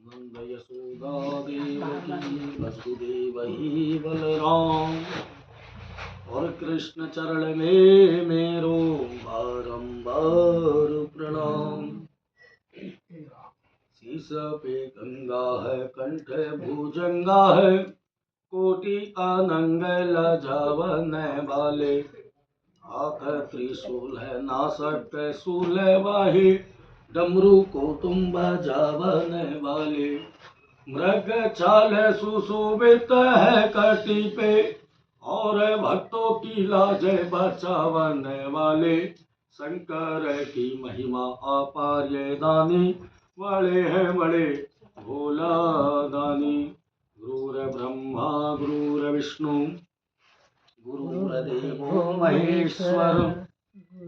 नंद यशोदा देवकी वसुदेवही बलराम और कृष्ण चरण में मेरो बारंबार प्रणाम। शीश पे गंगा है, कंठ भुजंगा है, कोटि अनंग लजावन वाले, हाथ त्रिशूल है, नासक शूल वाही, डमरू को तुम बजावन वाले, मृग छाल सुशोभित है कटी पे, और भक्तों की लाज बचावन वाले, शंकर की महिमा अपार ये दानी, बड़े हैं बड़े भोला दानी। गुरुर्ब्रह्मा गुरुर्विष्णु गुरुर्देवो महेश्वर,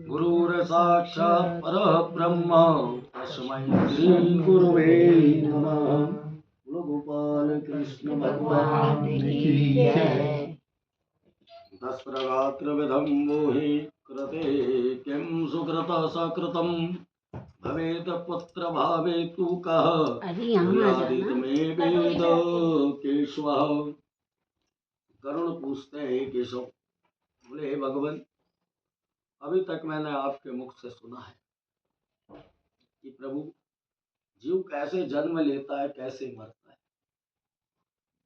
गुरुर्साक्षात् परब्रह्म, तस्मै श्री गुरुवे नमः। बोलो गोपाल कृष्ण भगवान की जय। दस्रगात्र विधं मोहि कृते किं सुकृत सकृतं, भवेत् पुत्र भावे तु कः कुर्यादित में वेद केशवः। करुण पूछते हैं केशव, बोले हे भगवान, अभी तक मैंने आपके मुख से सुना है कि प्रभु जीव कैसे जन्म लेता है, कैसे मरता है।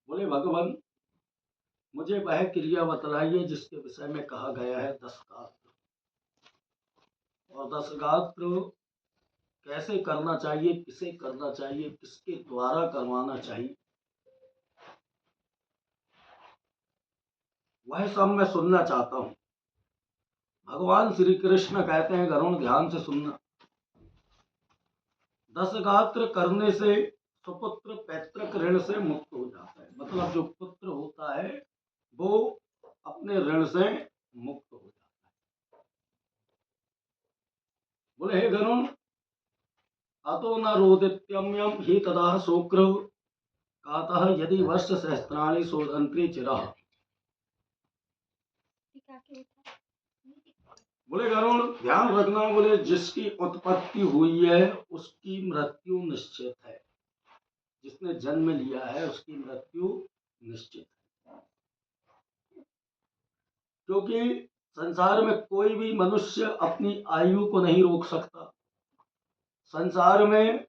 बोले भगवान, मुझे वह क्रिया बतलाइए जिसके विषय में कहा गया है 10 गात्र, और 10 गात्र कैसे करना चाहिए, किसे करना चाहिए, किसके द्वारा करवाना चाहिए, वह सब मैं सुनना चाहता हूं। भगवान श्री कृष्ण कहते हैं गरुण ध्यान से सुनना, 10 गात्र करने से सुपुत्र पैतृक ऋण से मुक्त हो जाता है। मतलब जो पुत्र होता है वो अपने ऋण से मुक्त हो जाता है। बोले हे गरुण, अतो न रोदित्यम्यम ही तदा शोक्र कातः यदि वर्ष सहस्त्राणि सोदंत्री चिरः। बोले गरुण ध्यान रखना, बोले जिसकी उत्पत्ति हुई है उसकी मृत्यु निश्चित है, जिसने जन्म लिया है उसकी मृत्यु निश्चित है। क्योंकि संसार में कोई भी मनुष्य अपनी आयु को नहीं रोक सकता। संसार में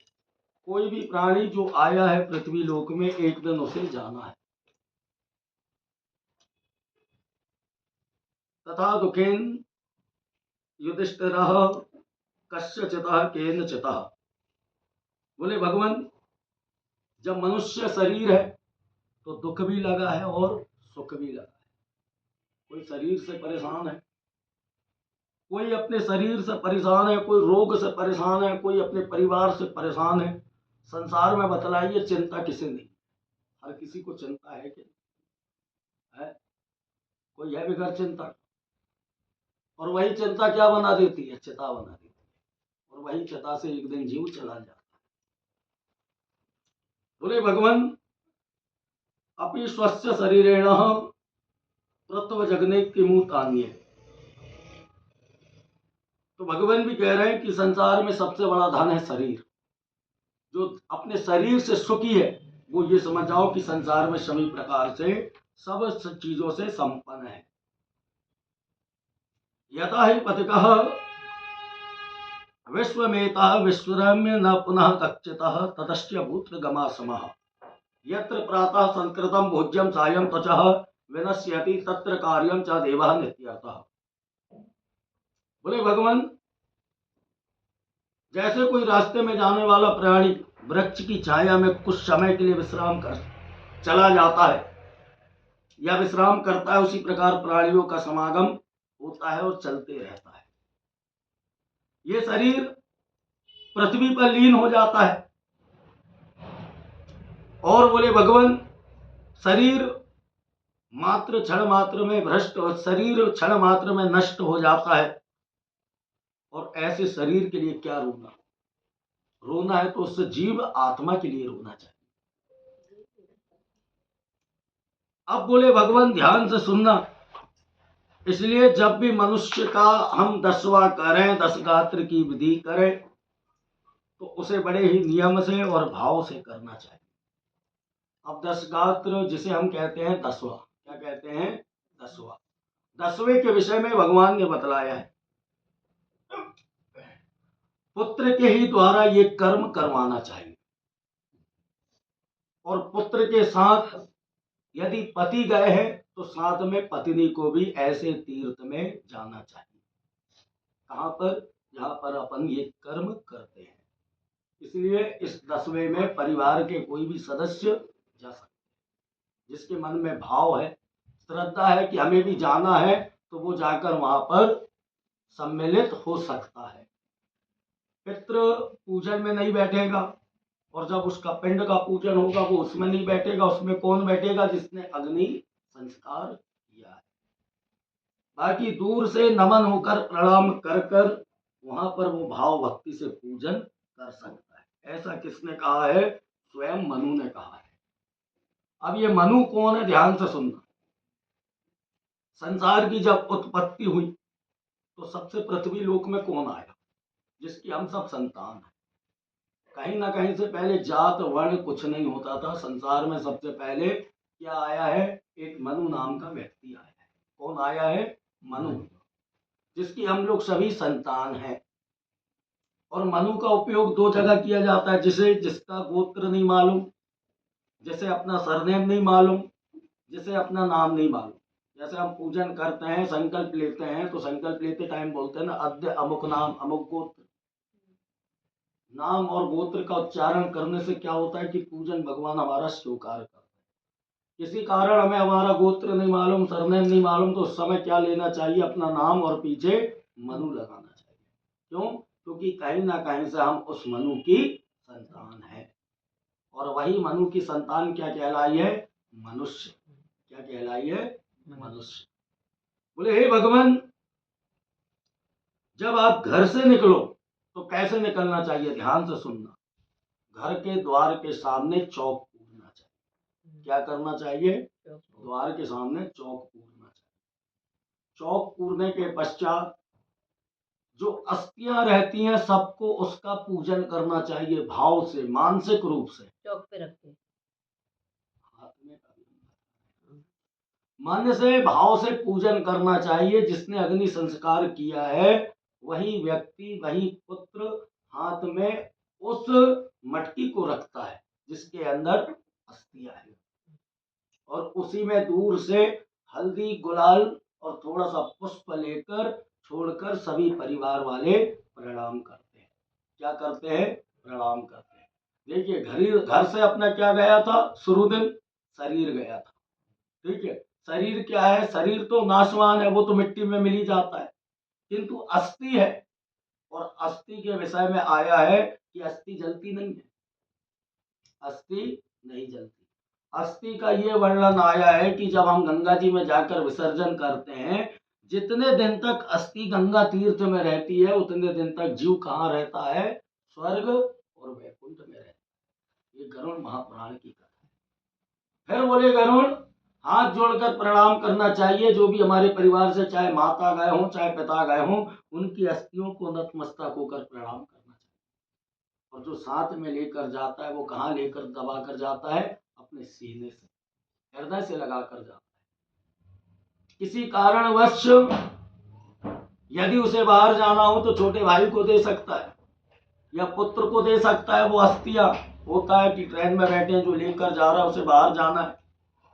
कोई भी प्राणी जो आया है पृथ्वी लोक में, एक दिन उसे जाना है। तथा दुखेन युधिष्ठिरः कस्यचितः केनचितः। बोले भगवान, जब मनुष्य शरीर है तो दुख भी लगा है और सुख भी लगा है। कोई शरीर से परेशान है, कोई अपने शरीर से परेशान है, कोई रोग से परेशान है, कोई अपने परिवार से परेशान है। संसार में बतलाइए चिंता किसे नहीं? हर किसी को चिंता है कि है? कोई है बगैर चिंता? और वही चिंता क्या बना देती है? चिता बना देती है, और वही चिता से एक दिन जीव चला जाता है। बोले भगवान, अपि स्वस्य शरीरेण प्रत्व जगने की मुंह तानिए। तो भगवान भी कह रहे हैं कि संसार में सबसे बड़ा धन है शरीर। जो अपने शरीर से सुखी है वो ये समझ जाओ कि संसार में सभी प्रकार से सब चीजों से संपन्न है। यथा ही पथिकः विश्वमेतः विश्वरम्य न पुनः कच्चितः ततश्च भूत्रगमा समः, यत्र प्रातः संस्कृतं भोज्यं सायं त्वचः विनश्यति तत्र कार्यं च देवः नित्यर्थः। बोले भगवान, जैसे कोई रास्ते में जाने वाला प्राणी वृक्ष की छाया में कुछ समय के लिए विश्राम कर चला जाता है या विश्राम करता है, उसी प्रकार प्राणियों का समागम होता है और चलते रहता है। ये शरीर पृथ्वी पर लीन हो जाता है। और बोले भगवान, शरीर मात्र क्षण मात्र में भ्रष्ट, और शरीर क्षण मात्र में नष्ट हो जाता है। और ऐसे शरीर के लिए क्या रोना? रोना है तो उससे जीव आत्मा के लिए रोना चाहिए। अब बोले भगवान ध्यान से सुनना, इसलिए जब भी मनुष्य का हम 10वां करें, 10 गात्र की विधि करें, तो उसे बड़े ही नियम से और भाव से करना चाहिए। अब 10 गात्र जिसे हम कहते हैं 10वां, क्या कहते हैं? 10वां। 10वें के विषय में भगवान ने बतलाया है, पुत्र के ही द्वारा ये कर्म करवाना चाहिए, और पुत्र के साथ यदि पति गए हैं तो साथ में पत्नी को भी ऐसे तीर्थ में जाना चाहिए। कहां पर? जहां पर अपन ये कर्म करते हैं। इसलिए इस 10वें में परिवार के कोई भी सदस्य जा सकते हैं। जिसके मन में भाव है, श्रद्धा है कि हमें भी जाना है, तो वो जाकर वहां पर सम्मिलित हो सकता है। पितृ पूजन में नहीं बैठेगा, और जब उसका पिंड का पूजन होगा वो उसमें नहीं बैठेगा। उसमें कौन बैठेगा? जिसने अग्नि संस्कार किया है। बाकी दूर से नमन होकर प्रणाम कर कर वहां पर वो भाव भक्ति से पूजन कर सकता है। ऐसा किसने कहा है? स्वयं मनु ने कहा है। अब ये मनु कौन है? ध्यान से सुनना। संसार की जब उत्पत्ति हुई तो सबसे पृथ्वी लोक में कौन आया? जिसकी हम सब संतान हैं। कहीं ना कहीं से पहले जात वर्ण कुछ नहीं होता था। संसार में सबसे पहले क्या आया है? एक मनु नाम का व्यक्ति आया है। कौन आया है? मनु, जिसकी हम लोग सभी संतान हैं। और मनु का उपयोग 2 जगह किया जाता है। जिसका गोत्र नहीं मालूम, जैसे अपना सरनेम नहीं मालूम, जिसे अपना नाम नहीं मालूम। जैसे हम पूजन करते हैं, संकल्प लेते हैं, तो संकल्प लेते टाइम बोलते हैं ना, अद्य अमुक नाम अमुक गोत्र। नाम और गोत्र का उच्चारण करने से क्या होता है कि पूजन भगवान हमारा स्वीकार करते हैं। किसी कारण हमें हमारा गोत्र नहीं मालूम, सरनेम नहीं मालूम, तो उस समय क्या लेना चाहिए? अपना नाम और पीछे मनु लगाना चाहिए। क्यों? क्योंकि कहीं ना कहीं से हम उस मनु की संतान है। और वही मनु की संतान क्या कहलाई है? मनुष्य। क्या कहलाई है? मनुष्य। बोले हे भगवान, जब आप घर से निकलो तो कैसे निकलना चाहिए? ध्यान से सुनना। घर के द्वार के सामने चौक पूरना चाहिए। क्या करना चाहिए? द्वार के सामने चौक पूरना चाहिए। चौक पूरने के पश्चात जो अस्थियां रहती हैं सबको उसका पूजन करना चाहिए, भाव से, मानसिक रूप से। चौक पे रख के हाथ में मन से भाव से पूजन करना चाहिए। जिसने अग्नि संस्कार किया है वही व्यक्ति, वही पुत्र हाथ में उस मटकी को रखता है जिसके अंदर अस्थियां है, और उसी में दूर से हल्दी गुलाल और थोड़ा सा पुष्प लेकर छोड़कर सभी परिवार वाले प्रणाम करते हैं। क्या करते हैं? प्रणाम करते हैं। देखिए, घर से अपना क्या गया था? शुरू दिन शरीर गया था। ठीक है, शरीर क्या है? शरीर तो नाशवान है, वो तो मिट्टी में मिल ही जाता है। किंतु अस्थि है, और अस्थि के विषय में आया है कि अस्थि जलती नहीं है। अस्थि नहीं जलती। अस्थि का ये वर्णन आया है कि जब हम गंगा जी में जाकर विसर्जन करते हैं, जितने दिन तक अस्थि गंगा तीर्थ में रहती है उतने दिन तक जीव कहाँ रहता है? स्वर्ग और वैकुंठ में रहता है। ये गरुड़ महापुराण की कथा है। फिर बोले गरुड़, हाथ जोड़कर प्रणाम करना चाहिए। जो भी हमारे परिवार से, चाहे माता गए हों चाहे पिता गए हों, उनकी अस्थियों को नतमस्तक होकर प्रणाम करना चाहिए। और जो साथ में लेकर जाता है वो कहाँ लेकर दबा कर जाता है? अपने सीने से, हृदय से लगा कर जाता है। किसी कारणवश यदि उसे बाहर जाना हो तो छोटे भाई को दे सकता है या पुत्र को दे सकता है। वो अस्थियां होता है कि ट्रेन में बैठे जो लेकर जा रहा है, उसे बाहर जाना है,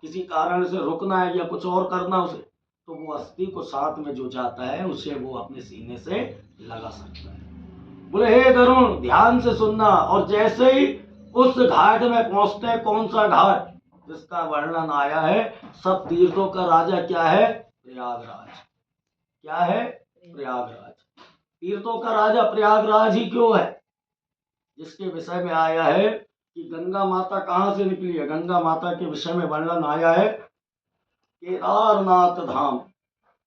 किसी कारण से रुकना है या कुछ और करना उसे, तो वो अस्थि को साथ में जो जाता है उसे वो अपने सीने से लगा सकता है। बोले हे गरुड़, ध्यान से सुनना। और जैसे ही उस घाट में पहुंचते हैं, कौन सा घाट? जिसका वर्णन आया है, सब तीर्थों का राजा क्या है? प्रयागराज। क्या है? प्रयागराज। तीर्थों का राजा प्रयागराज ही क्यों है? जिसके विषय में आया है कि गंगा माता कहां से निकली है। गंगा माता के विषय में वर्णन आया है, केदारनाथ धाम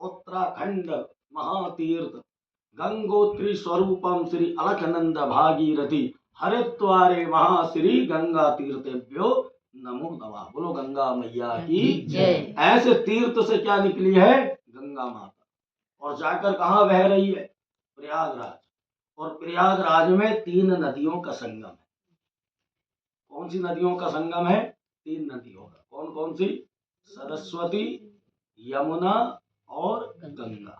उत्तराखंड महातीर्थ गंगोत्री स्वरूपम श्री अलखनंद भागीरथी हरिद्वारे महाश्री गंगा तीर्थेभ्यो नमो नमः। बोलो गंगा मैया की जय। ऐसे तीर्थ से क्या निकली है? गंगा माता। और जाकर कहाँ बह रही है? प्रयागराज। और प्रयागराज में 3 नदियों का संगम है। कौन सी नदियों का संगम है? 3 नदियों का। कौन कौन सी? सरस्वती, यमुना और गंगा।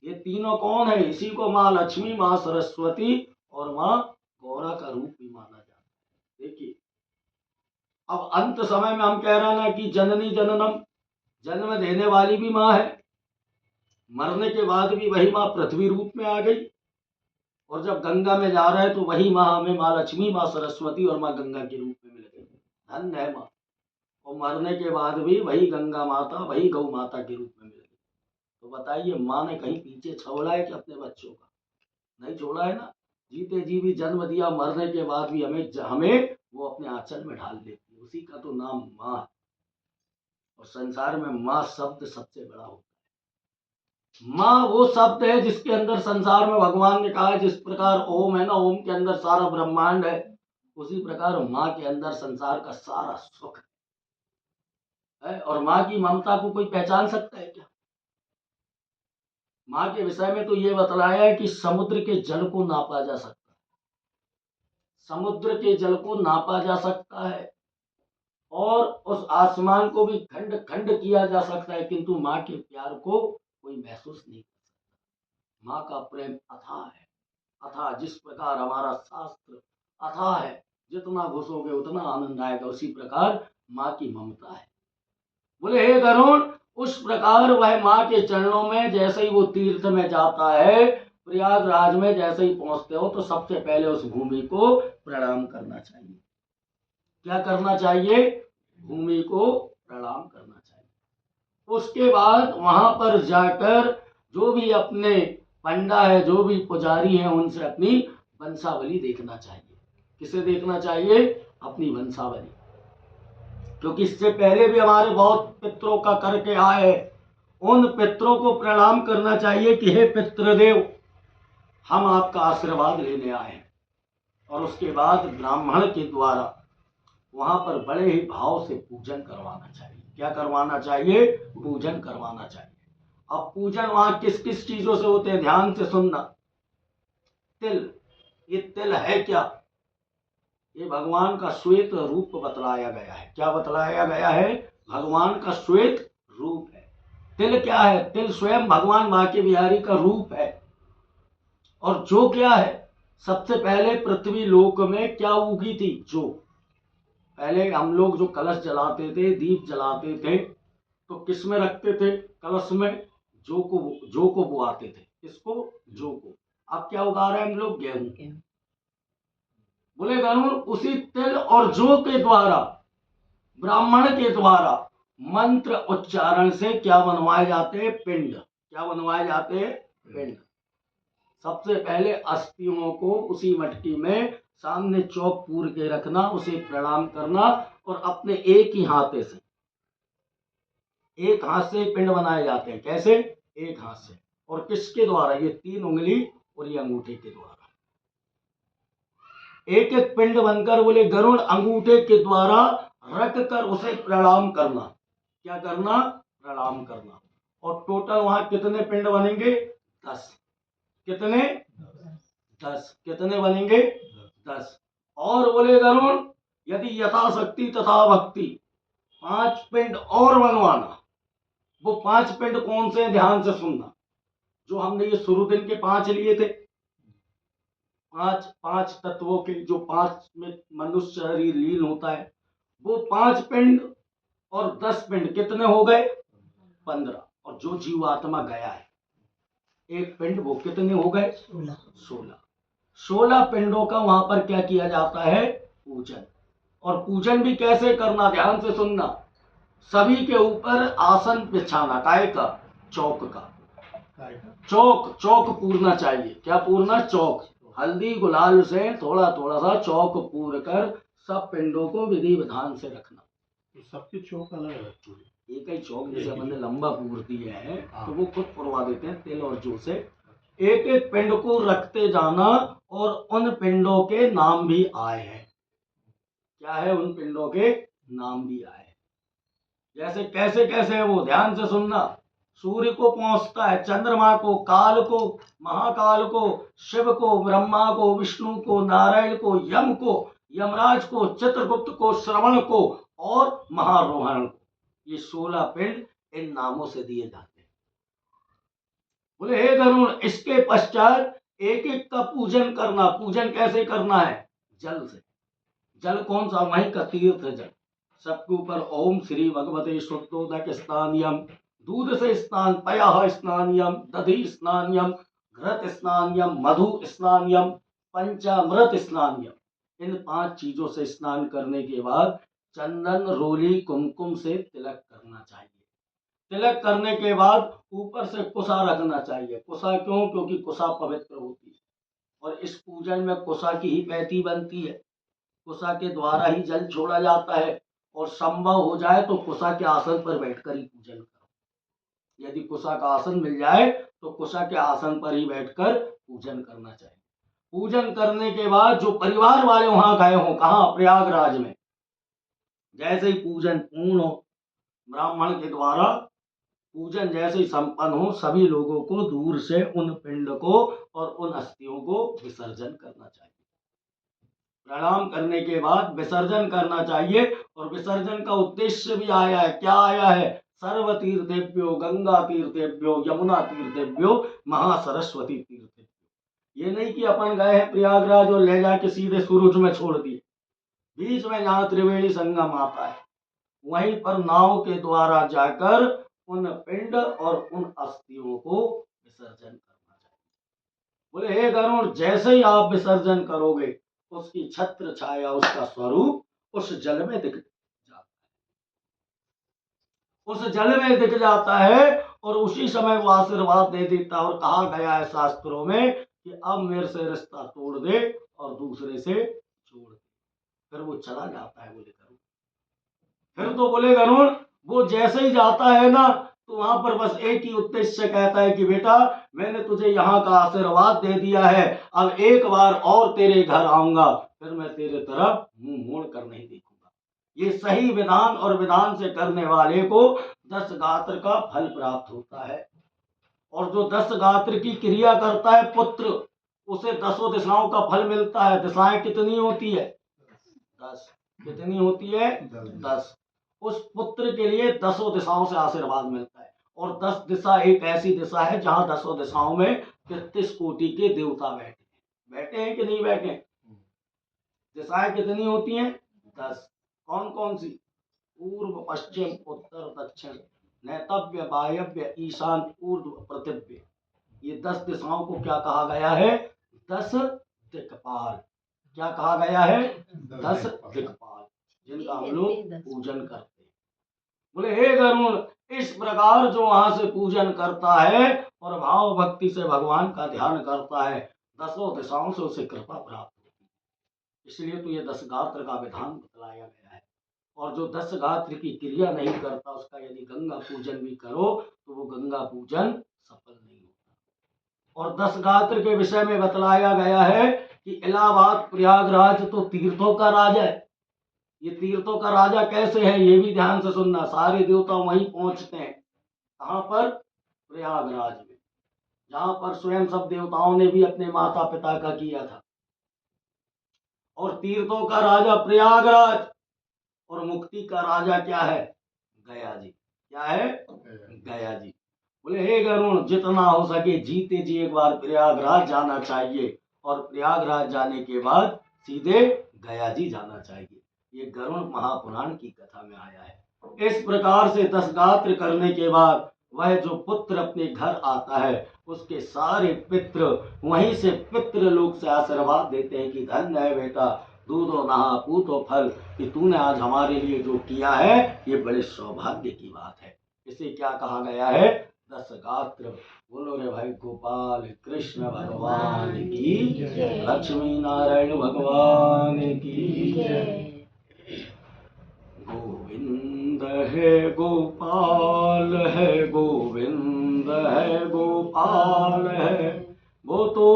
ये तीनों कौन है? इसी को माँ लक्ष्मी, माँ सरस्वती और माँ गौरा का रूप भी माना जाता है। देखिए, अब अंत समय में हम कह रहे हैं ना कि जननी जननम, जन्म देने वाली भी माँ है, मरने के बाद भी वही माँ पृथ्वी रूप में आ गई। और जब गंगा में जा रहे हैं तो वही माँ हमें माँ लक्ष्मी, माँ सरस्वती और माँ गंगा के रूप में मिल गई। धन्य है माँ। और मरने के बाद भी वही गंगा माता, वही गौ माता के रूप में मिल गई। तो बताइए, माँ ने कहीं पीछे छोड़ा है कि अपने बच्चों का? नहीं छोड़ा है ना। जीते जी भी जन्म दिया, मरने के बाद भी हमें वो अपने आंचल में ढाल देती है। उसी का तो नाम माँ है। और संसार में माँ शब्द सबसे बड़ा होता है। माँ वो शब्द है जिसके अंदर संसार में भगवान ने कहा है, जिस प्रकार ओम है ना, ओम के अंदर सारा ब्रह्मांड है, उसी प्रकार माँ के अंदर संसार का सारा सुख है। और माँ की ममता को कोई पहचान सकता है क्या? माँ के विषय में तो ये बतलाया है कि समुद्र के जल को नापा जा सकता है, समुद्र के जल को नापा जा सकता है, और उस आसमान को भी खंड खंड किया जा सकता है, किंतु माँ के प्यार को कोई महसूस नहीं कर सकता। माँ का प्रेम अथाह है, अथाह। जिस प्रकार हमारा शास्त्र अथाह है, जितना घुसोगे उतना आनंद आएगा, उसी प्रकार माँ की ममता है। बोले हे गरुण, उस प्रकार वह माँ के चरणों में जैसे ही वो तीर्थ में जाता है, प्रयागराज में जैसे ही पहुंचते हो तो सबसे पहले उस भूमि को प्रणाम करना चाहिए। क्या करना चाहिए? भूमि को प्रणाम करना चाहिए। उसके बाद वहां पर जाकर जो भी अपने पंडा है, जो भी पुजारी है, उनसे अपनी वंशावली देखना चाहिए। किसे देखना चाहिए? अपनी वंशावली। क्योंकि इससे पहले भी हमारे बहुत पितरों का करके आए, उन पितरों को प्रणाम करना चाहिए कि हे पितृदेव, हम आपका आशीर्वाद लेने आए हैं। और उसके बाद ब्राह्मण के द्वारा वहां पर बड़े ही भाव से पूजन करवाना चाहिए। क्या करवाना चाहिए? पूजन करवाना चाहिए। अब पूजन वहां किस किस चीजों से होते हैं? ध्यान से सुनना। तिल, ये तिल है क्या? ये भगवान का श्वेत रूप बतलाया गया है। क्या बतलाया गया है? भगवान का श्वेत रूप है। तिल क्या है? तिल स्वयं भगवान बांके बिहारी का रूप है। और जो क्या है? सबसे पहले पृथ्वी लोक में क्या उगी थी? जो पहले हम लोग जो कलश जलाते थे, दीप जलाते थे, तो किस में रखते थे? कलश में जौ को बुआते थे। किसको? जौ को। अब क्या उगा रहे हैं हम लोग? गेहूं। बोले गरुड़, उसी तिल और जौ के द्वारा, ब्राह्मण के द्वारा मंत्र उच्चारण से क्या बनवाए जाते हैं? पिंड। क्या बनवाए जाते हैं? पिंड। सबसे पहले अस्थियों को उसी मटकी में सामने चौक पूर के रखना, उसे प्रणाम करना, और अपने एक ही हाथे से, एक हाथ से पिंड बनाए जाते हैं। कैसे? एक हाथ से। और किसके द्वारा? ये 3 उंगली और ये अंगूठे के द्वारा एक एक पिंड बनकर, बोले गरुड़, अंगूठे के द्वारा रख कर उसे प्रणाम करना। क्या करना? प्रणाम करना। और टोटल वहां कितने पिंड बनेंगे? 10। कितने? 10। कितने बनेंगे? 10। और बोले गरुड़, यदि यथाशक्ति तथा भक्ति 5 पिंड और बनवाना। वो 5 पिंड कौन से? ध्यान से सुनना। जो हमने ये शुरू दिन के 5 लिए थे, 5 तत्वों के, जो 5 में मनुष्य शरीर लीन होता है, वो 5 पिंड और 10 पिंड कितने हो गए? 15। और जो जीवात्मा गया है एक पिंड, वो कितने हो गए? 16। 16 पिंडों का वहां पर क्या किया जाता है? पूजन। और पूजन भी कैसे करना? ध्यान से सुनना। सभी के ऊपर आसन बिछाना। काय का? चौक का। चौक पूरना चाहिए। क्या पूरना? चौक। हल्दी गुलाल से थोड़ा थोड़ा सा चौक पूर कर सब पिंडों को विधि विधान से रखना। सबकी चौक अलग अलग। एक ही चौक, जैसे अपन ने लंबा पूर दिया है तो वो खुद पुरवा देते हैं तिल और जौ से। एक एक पिंड को रखते जाना, और उन पिंडों के नाम भी आए हैं। क्या है? उन पिंडों के नाम भी आए। जैसे कैसे कैसे है वो? ध्यान से सुनना। सूर्य को पहुंचता है, चंद्रमा को, काल को, महाकाल को, शिव को, ब्रह्मा को, विष्णु को, नारायण को, यम को, यमराज को, चित्रगुप्त को, श्रवण को और महारोहण को। ये 16 पिंड इन नामों से दिए जाते हैं। बोले हे गरुड़, इसके पश्चात एक एक का पूजन करना। पूजन कैसे करना है? जल से। जल कौन सा? वहीं का तीर्थ जल। सबके ऊपर ओम श्री भगवते शुद्धोदक स्नानियम, दूध से स्नान, पयः स्नानियम, दधि स्नानियम, घृत स्नानियम, मधु स्नानियम, पंचामृत स्नानियम। इन 5 चीजों से स्नान करने के बाद चंदन, रोली, कुमकुम से तिलक करना चाहिए। तिलक करने के बाद ऊपर से कुसा रखना चाहिए। कुसा क्यों? क्योंकि कुसा पवित्र होती है और इस पूजन में कुसा की ही पैती बनती है। कुसा के द्वारा ही जल छोड़ा जाता है और संभव हो जाए तो कुसा के आसन पर बैठकर ही पूजन करो। यदि कुसा का आसन मिल जाए तो कुसा के आसन पर ही बैठकर पूजन करना चाहिए। पूजन करने के बाद जो परिवार वाले वहां गए हों, कहाँ? प्रयागराज में, जैसे ही पूजन पूर्ण हो, ब्राह्मण के द्वारा पूजन जैसे ही संपन्न हो, सभी लोगों को दूर से उन पिंड को और उन अस्थियों को विसर्जन करना चाहिए। प्रणाम करने के बाद विसर्जन करना चाहिए। और विसर्जन का उद्देश्य भी आया है। क्या आया है? सर्व तीर्थेभ्यो गंगा तीर्थेभ्यो यमुना तीर्थेभ्यो महासरस्वती तीर्थेभ्यो। ये नहीं कि अपन गए हैं प्रयागराज और ले जाके सीधे सूरज में छोड़ दिए। बीच में जहाँ त्रिवेणी संगम आता है वहीं पर नाव के द्वारा जाकर उन पिंड और उन अस्थियों को विसर्जन करना चाहिए। बोले हे गरुड़, जैसे ही आप विसर्जन करोगे उसकी छत्र छाया, उसका स्वरूप उस जल में दिख जाता है। उस जल में दिख जाता है और उसी समय वो आशीर्वाद दे देता है। और कहा गया है शास्त्रों में कि अब मेरे से रिश्ता तोड़ दे और दूसरे से जोड़ दे। फिर वो चला जाता है। बोले गरुड़, फिर तो बोले गरुड़, वो जैसे ही जाता है ना तो वहां पर बस एक ही उद्देश्य कहता है कि बेटा, मैंने तुझे यहाँ का आशीर्वाद दे दिया है, अब एक बार और तेरे घर आऊंगा, फिर मैं तेरे तरफ मुंह मोड़ कर नहीं देखूंगा। ये सही विधान और विधान से करने वाले को 10 गात्र का फल प्राप्त होता है। और जो 10 गात्र की क्रिया करता है पुत्र, उसे 10 दिशाओं का फल मिलता है। दिशाएं कितनी होती है? 10। कितनी होती है? 10। उस पुत्र के लिए 10 दिशाओं से आशीर्वाद मिलता है। और 10 दिशा एक ऐसी दिशा है जहां 10 दिशाओं में 33 कोटि के देवता बैठे हैं कि नहीं बैठे? दिशाएं कितनी होती हैं? 10। कौन कौन सी? पूर्व, पश्चिम, उत्तर, दक्षिण, नैतव्य, वायव्य, ईशान, पूर्व, प्रतिव्य। ये 10 दिशाओं को क्या कहा गया है? 10 दिक्पाल। क्या कहा गया है? 10 दिक्पाल, जिनका हम लोग पूजन करते हैं। बोले हे गरुड़, इस प्रकार जो वहां से पूजन करता है और भाव भक्ति से भगवान का ध्यान करता है, 10 दिशाओं से उसे कृपा प्राप्त होती है। इसलिए तो ये 10 गात्र का विधान बतलाया गया है। और जो 10 गात्र की क्रिया नहीं करता, उसका यदि गंगा पूजन भी करो तो वो गंगा पूजन सफल नहीं होता। और 10 गात्र के विषय में बतलाया गया है कि इलाहाबाद प्रयागराज तो तीर्थों का राजा है। ये तीर्थों का राजा कैसे है, ये भी ध्यान से सुनना। सारे देवता वहीं पहुंचते हैं। कहां पर? प्रयागराज में, जहां पर स्वयं सब देवताओं ने भी अपने माता पिता का किया था। और तीर्थों का राजा प्रयागराज और मुक्ति का राजा क्या है? गया जी। क्या है? गया जी। बोले हे गरुड़, जितना हो सके जीते जी एक बार प्रयागराज जाना चाहिए और प्रयागराज जाने के बाद सीधे गया जी जाना चाहिए। ये गरुड़ महापुराण की कथा में आया है। इस प्रकार से 10 गात्र करने के बाद वह जो पुत्र अपने घर आता है, उसके सारे पितृ वहीं से पितृलोक से आशीर्वाद देते हैं कि धन्य है बेटा, दूधो नहा पूतो फल, कि तूने आज हमारे लिए जो किया है ये बड़े सौभाग्य की बात है। इसे क्या कहा गया है? 10 गात्र। बोलो रे भाई गोपाल कृष्ण भगवान की, लक्ष्मी नारायण भगवान की। गोविंद है गोपाल है, गोविंद है गोपाल है, वो तो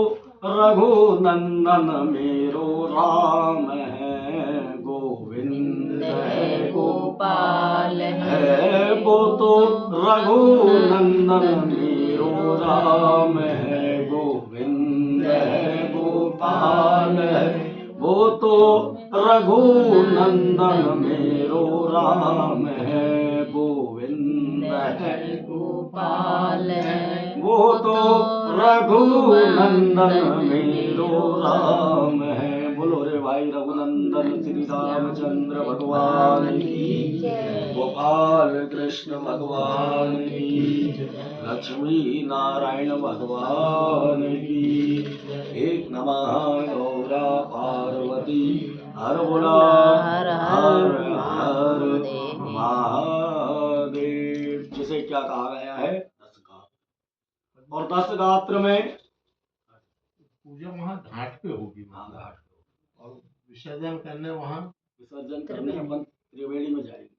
रघुनंदन मेरो राम है। गोविंद है गोपाल है, है, वो तो रघुनंदन मेरो राम है, गोविंद है गोपाल है, वो तो रघुनंदन मेरो राम है, गोविंद है गोपाल है, वो तो रघुनंदन मेरो राम है। बोलो रे भाई रघुनंदन श्री रामचंद्र भगवान की जय। गोपाल कृष्ण भगवान की, लक्ष्मी नारायण भगवान की। एक नमः गौरा पार्वती हर बोला हर हर हर हर महादेव। महादेव। जिसे क्या कहा गया है, 10 गात्र, और 10 गात्र में पूजा वहाँ घाट पे होगी, हाँ, घाट और विसर्जन करने वहाँ विसर्जन करने अपन त्रिवेणी में जाएंगे,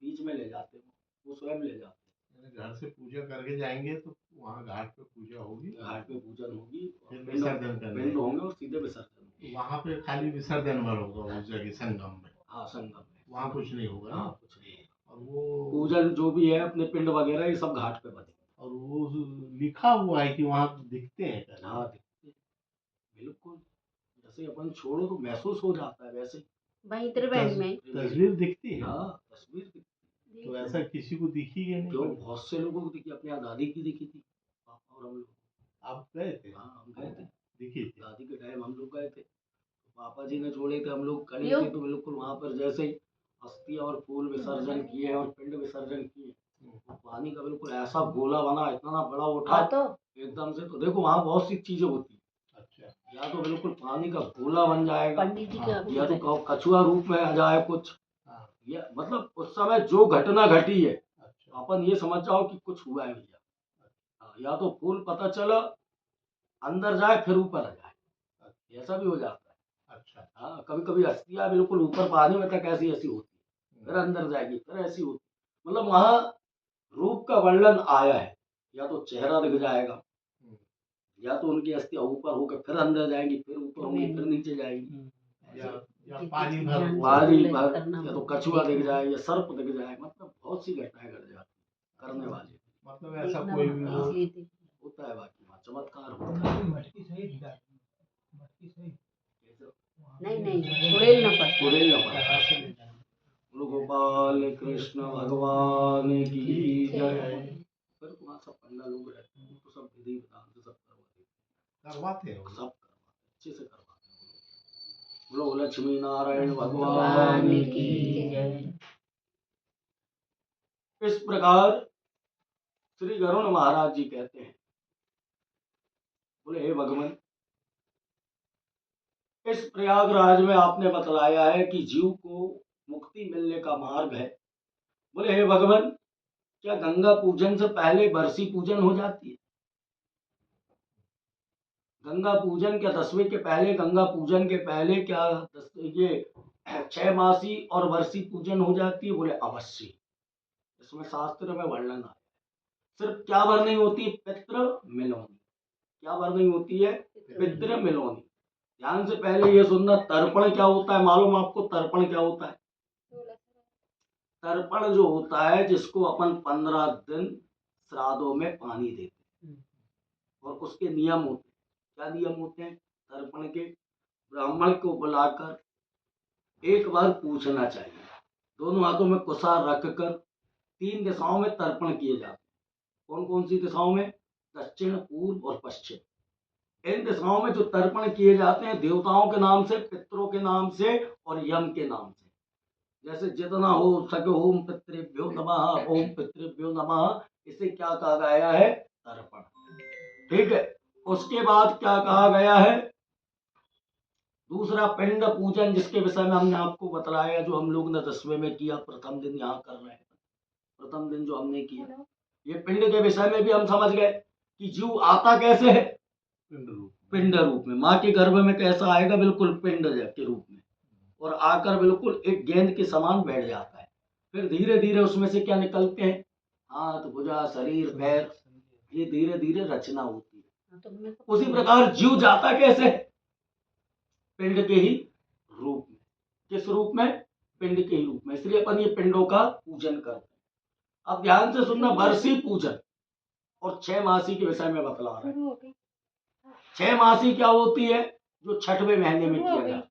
बीच में ले जाते हैं, वो स्वयं ले जाते घर से पूजा करके जाएंगे तो वहाँ घाट पे पूजा होगी, हैं, घाट पे पूजन होगी, फिर पिंड विसर्जन करने पिंड होंगे और सीधे विसर्जन होंगे। वहाँ पे खाली विसर्जन भर होगा उस जगह संगम में, हाँ, संगम में वहाँ कुछ नहीं होगा ना। हाँ, कुछ नहीं होगा। और वो पूजन जो भी है अपने पिंड वगैरह ये सब घाट पे बने। और वो लिखा हुआ है कि वहाँ दिखते हैं क्या? हाँ, दिखते हैं। बिल्कुल, जैसे अपन छोड़ो तो महसूस हो जाता है वैसे। वहीं त्रिवेणी में तस्वीर दिखती है। हाँ, तस्वीर दिखती है। तो ऐसा किसी को दिखी है नहीं? क्यों, बहुत से लोगों को दिखी, अपने यहाँ दादी की दिखी थी, पापा और हम लोग। आप गए थे? हाँ, हम गए थे, दिखी थी। दादी के टाइम हम लोग गए थे, तो पापा जी ने जोड़े थे, हम लोग खड़े क्यों? थे, तो बिल्कुल वहाँ पर जैसे ही अस्थि और फूल विसर्जन किए और पिंड विसर्जन किए, तो पानी का बिल्कुल ऐसा गोला बना, इतना बड़ा उठा हाँ तो एकदम से। तो देखो वहाँ बहुत सी चीजें होती हैं, अच्छा, या तो बिल्कुल पानी का गोला बन जाएगा, पंडित जी का या तो कछुआ रूप में आ जाए कुछ, हाँ, या मतलब उस समय जो घटना घटी है अच्छा, अपन ये समझ जाओ कि कुछ हुआ है भैया। हाँ, या तो फूल पता चला अंदर जाए फिर ऊपर आ जाए, ऐसा भी हो जाता है। अच्छा, हाँ, कभी कभी अस्थियां बिल्कुल ऊपर पानी में तक ऐसी ऐसी होती है, फिर अंदर जाएगी फिर ऐसी होती, मतलब वहाँ रूप का वर्णन आया है, या तो चेहरा दिख जाएगा, या तो उनकी अस्थियां ऊपर होकर फिर अंदर जाएंगी, फिर ऊपर होंगी फिर नीचे जाएंगी, या पानी भर पानी भर, या तो कछुआ दिख जाए या सर्प दिख जाए, मतलब बहुत सी घटनाएं घट जाती करने वाली। मतलब ऐसा कोई भी हो। होता है, बाकी वहाँ चमत्कार होता है। नहीं नहीं उड़ेल न पड़ता। उड़ेल न पड़ता। बोलो गोपाल कृष्ण भगवान की जय। फिर वहाँ सब पंडा लोग रहते हैं, तो सब विधि विधान से सब करवाते हैं, सब करवाते, अच्छे से करवाते हैं। बोलो लक्ष्मी नारायण भगवान की जय। इस प्रकार श्री गरुण महाराज जी कहते हैं, बोले हे भगवान, इस प्रयागराज में आपने बतलाया है कि जीव को मुक्ति मिलने का मार्ग है। बोले हे भगवान, क्या गंगा पूजन से पहले बरसी पूजन हो जाती है? गंगा पूजन क्या 10वें के पहले, गंगा पूजन के पहले क्या ये 6 मासी और बरसी पूजन हो जाती है? बोले अवश्य, इसमें शास्त्र में वर्णन है। सिर्फ क्या वर्णन होती है? पितृ मिलोनी। क्या वर्णन होती है? पितृ मिलोनी। ध्यान से पहले ये सुनना, तर्पण क्या होता है मालूम आपको? तर्पण क्या होता है? तर्पण जो होता है, जिसको अपन 15 दिन श्राद्धों में पानी देते हैं, और उसके नियम होते हैं। क्या नियम होते हैं तर्पण के? ब्राह्मण को बुलाकर एक बार पूछना चाहिए, दोनों हाथों में कुशार रखकर 3 दिशाओं में तर्पण किए जाते हैं। कौन कौन सी दिशाओं में? दक्षिण, पूर्व और पश्चिम। इन दिशाओं में जो तर्पण किए जाते हैं, देवताओं के नाम से, पितरों के नाम से और यम के नाम से। जैसे जितना हो सके ओम पितृभ्यो नमः, ओम पितृभ्यो नमः, इसे क्या कहा गया है? तर्पण। ठीक है। उसके बाद क्या कहा गया है? दूसरा पिंड पूजन, जिसके विषय में हमने आपको बतलाया, जो हम लोग ने 10वें में किया, प्रथम दिन यहाँ कर रहे हैं, प्रथम दिन जो हमने किया, ये पिंड के विषय में भी हम समझ गए कि जीव आता कैसे है? पिंड रूप में। माँ के गर्भ में कैसा आएगा? बिल्कुल पिंड के रूप में, और आकर बिल्कुल एक गेंद के समान बैठ जाता है। फिर धीरे धीरे उसमें से क्या निकलते हैं? हाथ, भुजा, शरीर, पैर, ये धीरे धीरे रचना होती है। उसी प्रकार जीव जाता कैसे है? पिंड के ही रूप में। किस रूप में? पिंड के ही रूप में। इसलिए अपन ये पिंडों का पूजन करते हैं। अब ध्यान से सुनना, बरसी पूजन और 6 मासी के विषय में बतला रहे हैं। 6 मासी क्या होती है? जो 6वें महीने में किया जाता है।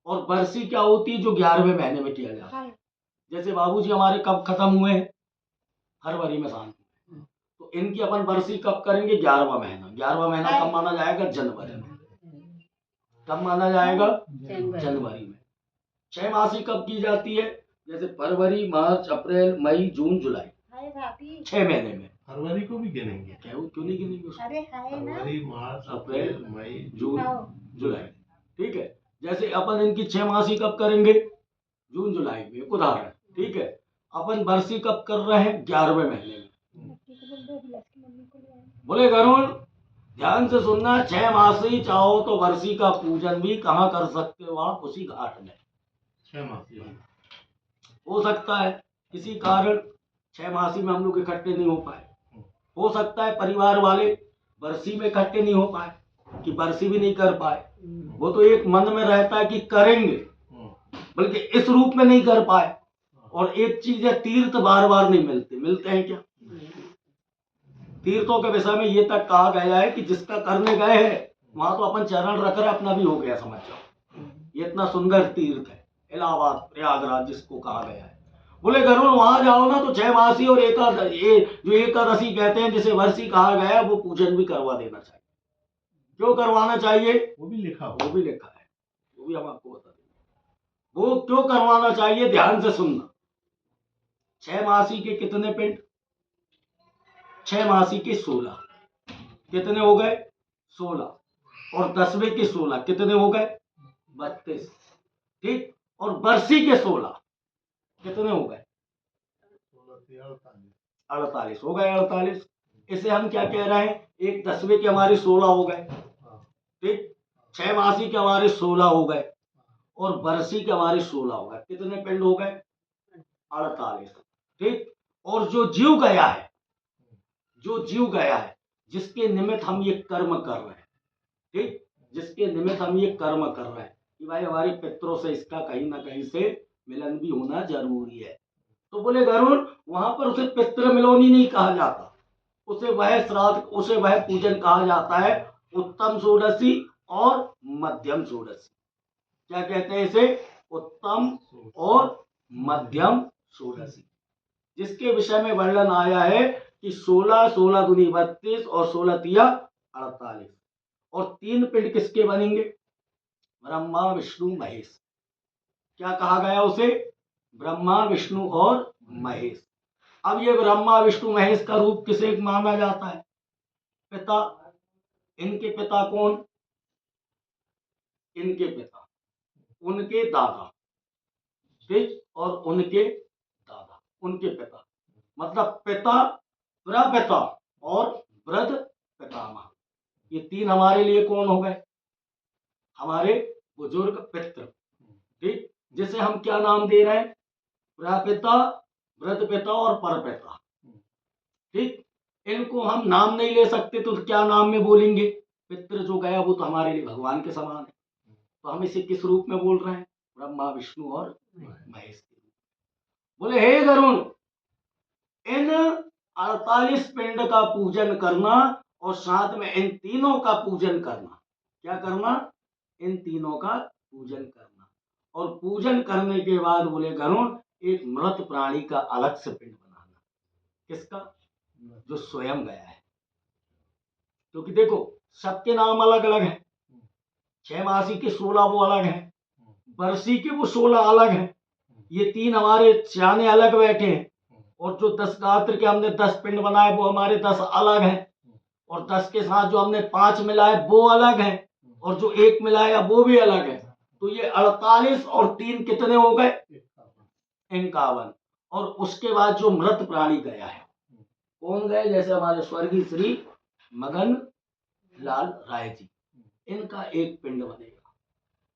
और बरसी क्या होती है? जो 11वें महीने में किया जाता है। जैसे बाबूजी हमारे कब खत्म हुए हैं? फरवरी में शांत हुए। तो इनकी अपन बरसी कब करेंगे? 11वां महीना। 11वां महीना कब माना जाएगा? जनवरी में। कब माना जाएगा? जनवरी में। 6 मासी कब की जाती है? जैसे फरवरी, मार्च, अप्रैल, मई, जून, जुलाई, 6 महीने में। फरवरी को भी गिनेंगे? क्यों नहीं गिनेंगे उसको? फरवरी, मार्च, अप्रैल, मई, जून, जुलाई। ठीक है। जैसे अपन इनकी 6 मासी कब करेंगे? जून जुलाई में। एक उदाहरण। ठीक है। अपन बरसी कब कर रहे हैं? 11वें महीने में। बोले गरुड़, ध्यान से सुनना, 6 मासी चाहो तो बरसी का पूजन भी कहाँ कर सकते हो आप? उसी घाट में। 6 मासी हो सकता है किसी कारण 6 मासी में हम लोग इकट्ठे नहीं हो पाए। हो सकता है परिवार वाले बरसी में इकट्ठे नहीं हो पाए, कि बरसी भी नहीं कर पाए। वो तो एक मन में रहता है कि करेंगे, बल्कि इस रूप में नहीं कर पाए। और एक चीज है, तीर्थ बार बार नहीं मिलते। मिलते हैं क्या? तीर्थों के विषय में ये तक कहा गया है कि जिसका करने गए हैं वहां तो अपन चरण रख रहे, अपना भी हो गया, समझ जाओ। ये इतना सुंदर तीर्थ है इलाहाबाद, प्रयागराज जिसको कहा गया है। बोले गरुड़, वहां जाओ ना तो 6 मासी और जो एकादशी कहते हैं, जिसे वर्षी कहा गया, वो पूजन भी करवा देना चाहिए। क्यों करवाना चाहिए? वो भी लिखा है, वो भी हम आपको बता देंगे। वो क्यों करवाना चाहिए, ध्यान से सुनना। 6 मासी के कितने पिंड? 6 मासी के 16। कितने हो गए? 16। और 10वें के 16 कितने हो गए? 32। ठीक। और बरसी के 16 कितने हो गए? 48 हो गए। 48। इसे हम क्या कह रहे हैं? एक 10वें के हमारे 16 हो गए। ठीक। 6 मासी के हमारे 16 हो गए और बरसी के हमारे 16 हो गए। कितने पिंड हो गए? 48। ठीक। और जो जीव गया है, जिसके निमित्त हम ये कर्म कर रहे हैं, ठीक, जिसके निमित्त हम ये कर्म कर रहे हैं कि भाई हमारे पितरों से इसका कहीं ना कहीं से मिलन भी होना जरूरी है। तो बोले गरुड़, वहां पर उसे पितृ मिलोनी नहीं कहा जाता, उसे वह श्राद्ध, उसे वह पूजन कहा जाता है उत्तम षोडशी और मध्यम षोडशी। क्या कहते हैं इसे? उत्तम और मध्यम षोडशी, जिसके विषय में वर्णन आया है कि 16, 16 दूनी 32 और 16 तिया 48। और 3 पिंड किसके बनेंगे? ब्रह्मा, विष्णु, महेश। क्या कहा गया उसे? ब्रह्मा, विष्णु और महेश। अब ये ब्रह्मा, विष्णु, महेश का रूप किसे माना जाता है? पिता। इनके पिता कौन? इनके पिता, उनके दादा, ठीक, और उनके दादा, उनके पिता, मतलब पिता, प्रपिता और वृद्ध पितामह। ये 3 हमारे लिए कौन हो गए? हमारे बुजुर्ग पितृ। ठीक। जिसे हम क्या नाम दे रहे हैं? प्रपिता, वृद्ध पिता और परपिता। ठीक। इनको हम नाम नहीं ले सकते तो क्या नाम में बोलेंगे? पितृ जो गया वो तो हमारे लिए भगवान के समान है, तो हम इसे किस रूप में बोल रहे हैं? ब्रह्मा, विष्णु और महेश के रूप। बोले हे गरुड़, इन 48 पिंड का पूजन करना और साथ में इन तीनों का पूजन करना। क्या करना? इन तीनों का पूजन करना। और पूजन करने के बाद बोले गरुड़, एक मृत प्राणी का अलग से पिंड बनाना। किसका? जो स्वयं गया है। क्योंकि देखो सबके नाम अलग अलग हैं। 6 मासी के 16 वो अलग हैं, बरसी के वो 16 अलग हैं, ये 3 हमारे सियाने अलग बैठे हैं, और जो 10 गात्र के हमने 10 पिंड बनाए वो हमारे 10 अलग हैं, और 10 के साथ जो हमने 5 मिलाए वो अलग हैं, और जो 1 मिलाया वो भी अलग है। तो ये 48 और 3 कितने हो गए? 51। और उसके बाद जो मृत प्राणी गया है, कौन गए? जैसे हमारे स्वर्गीय श्री मगन लाल राय जी, इनका एक पिंड बनेगा।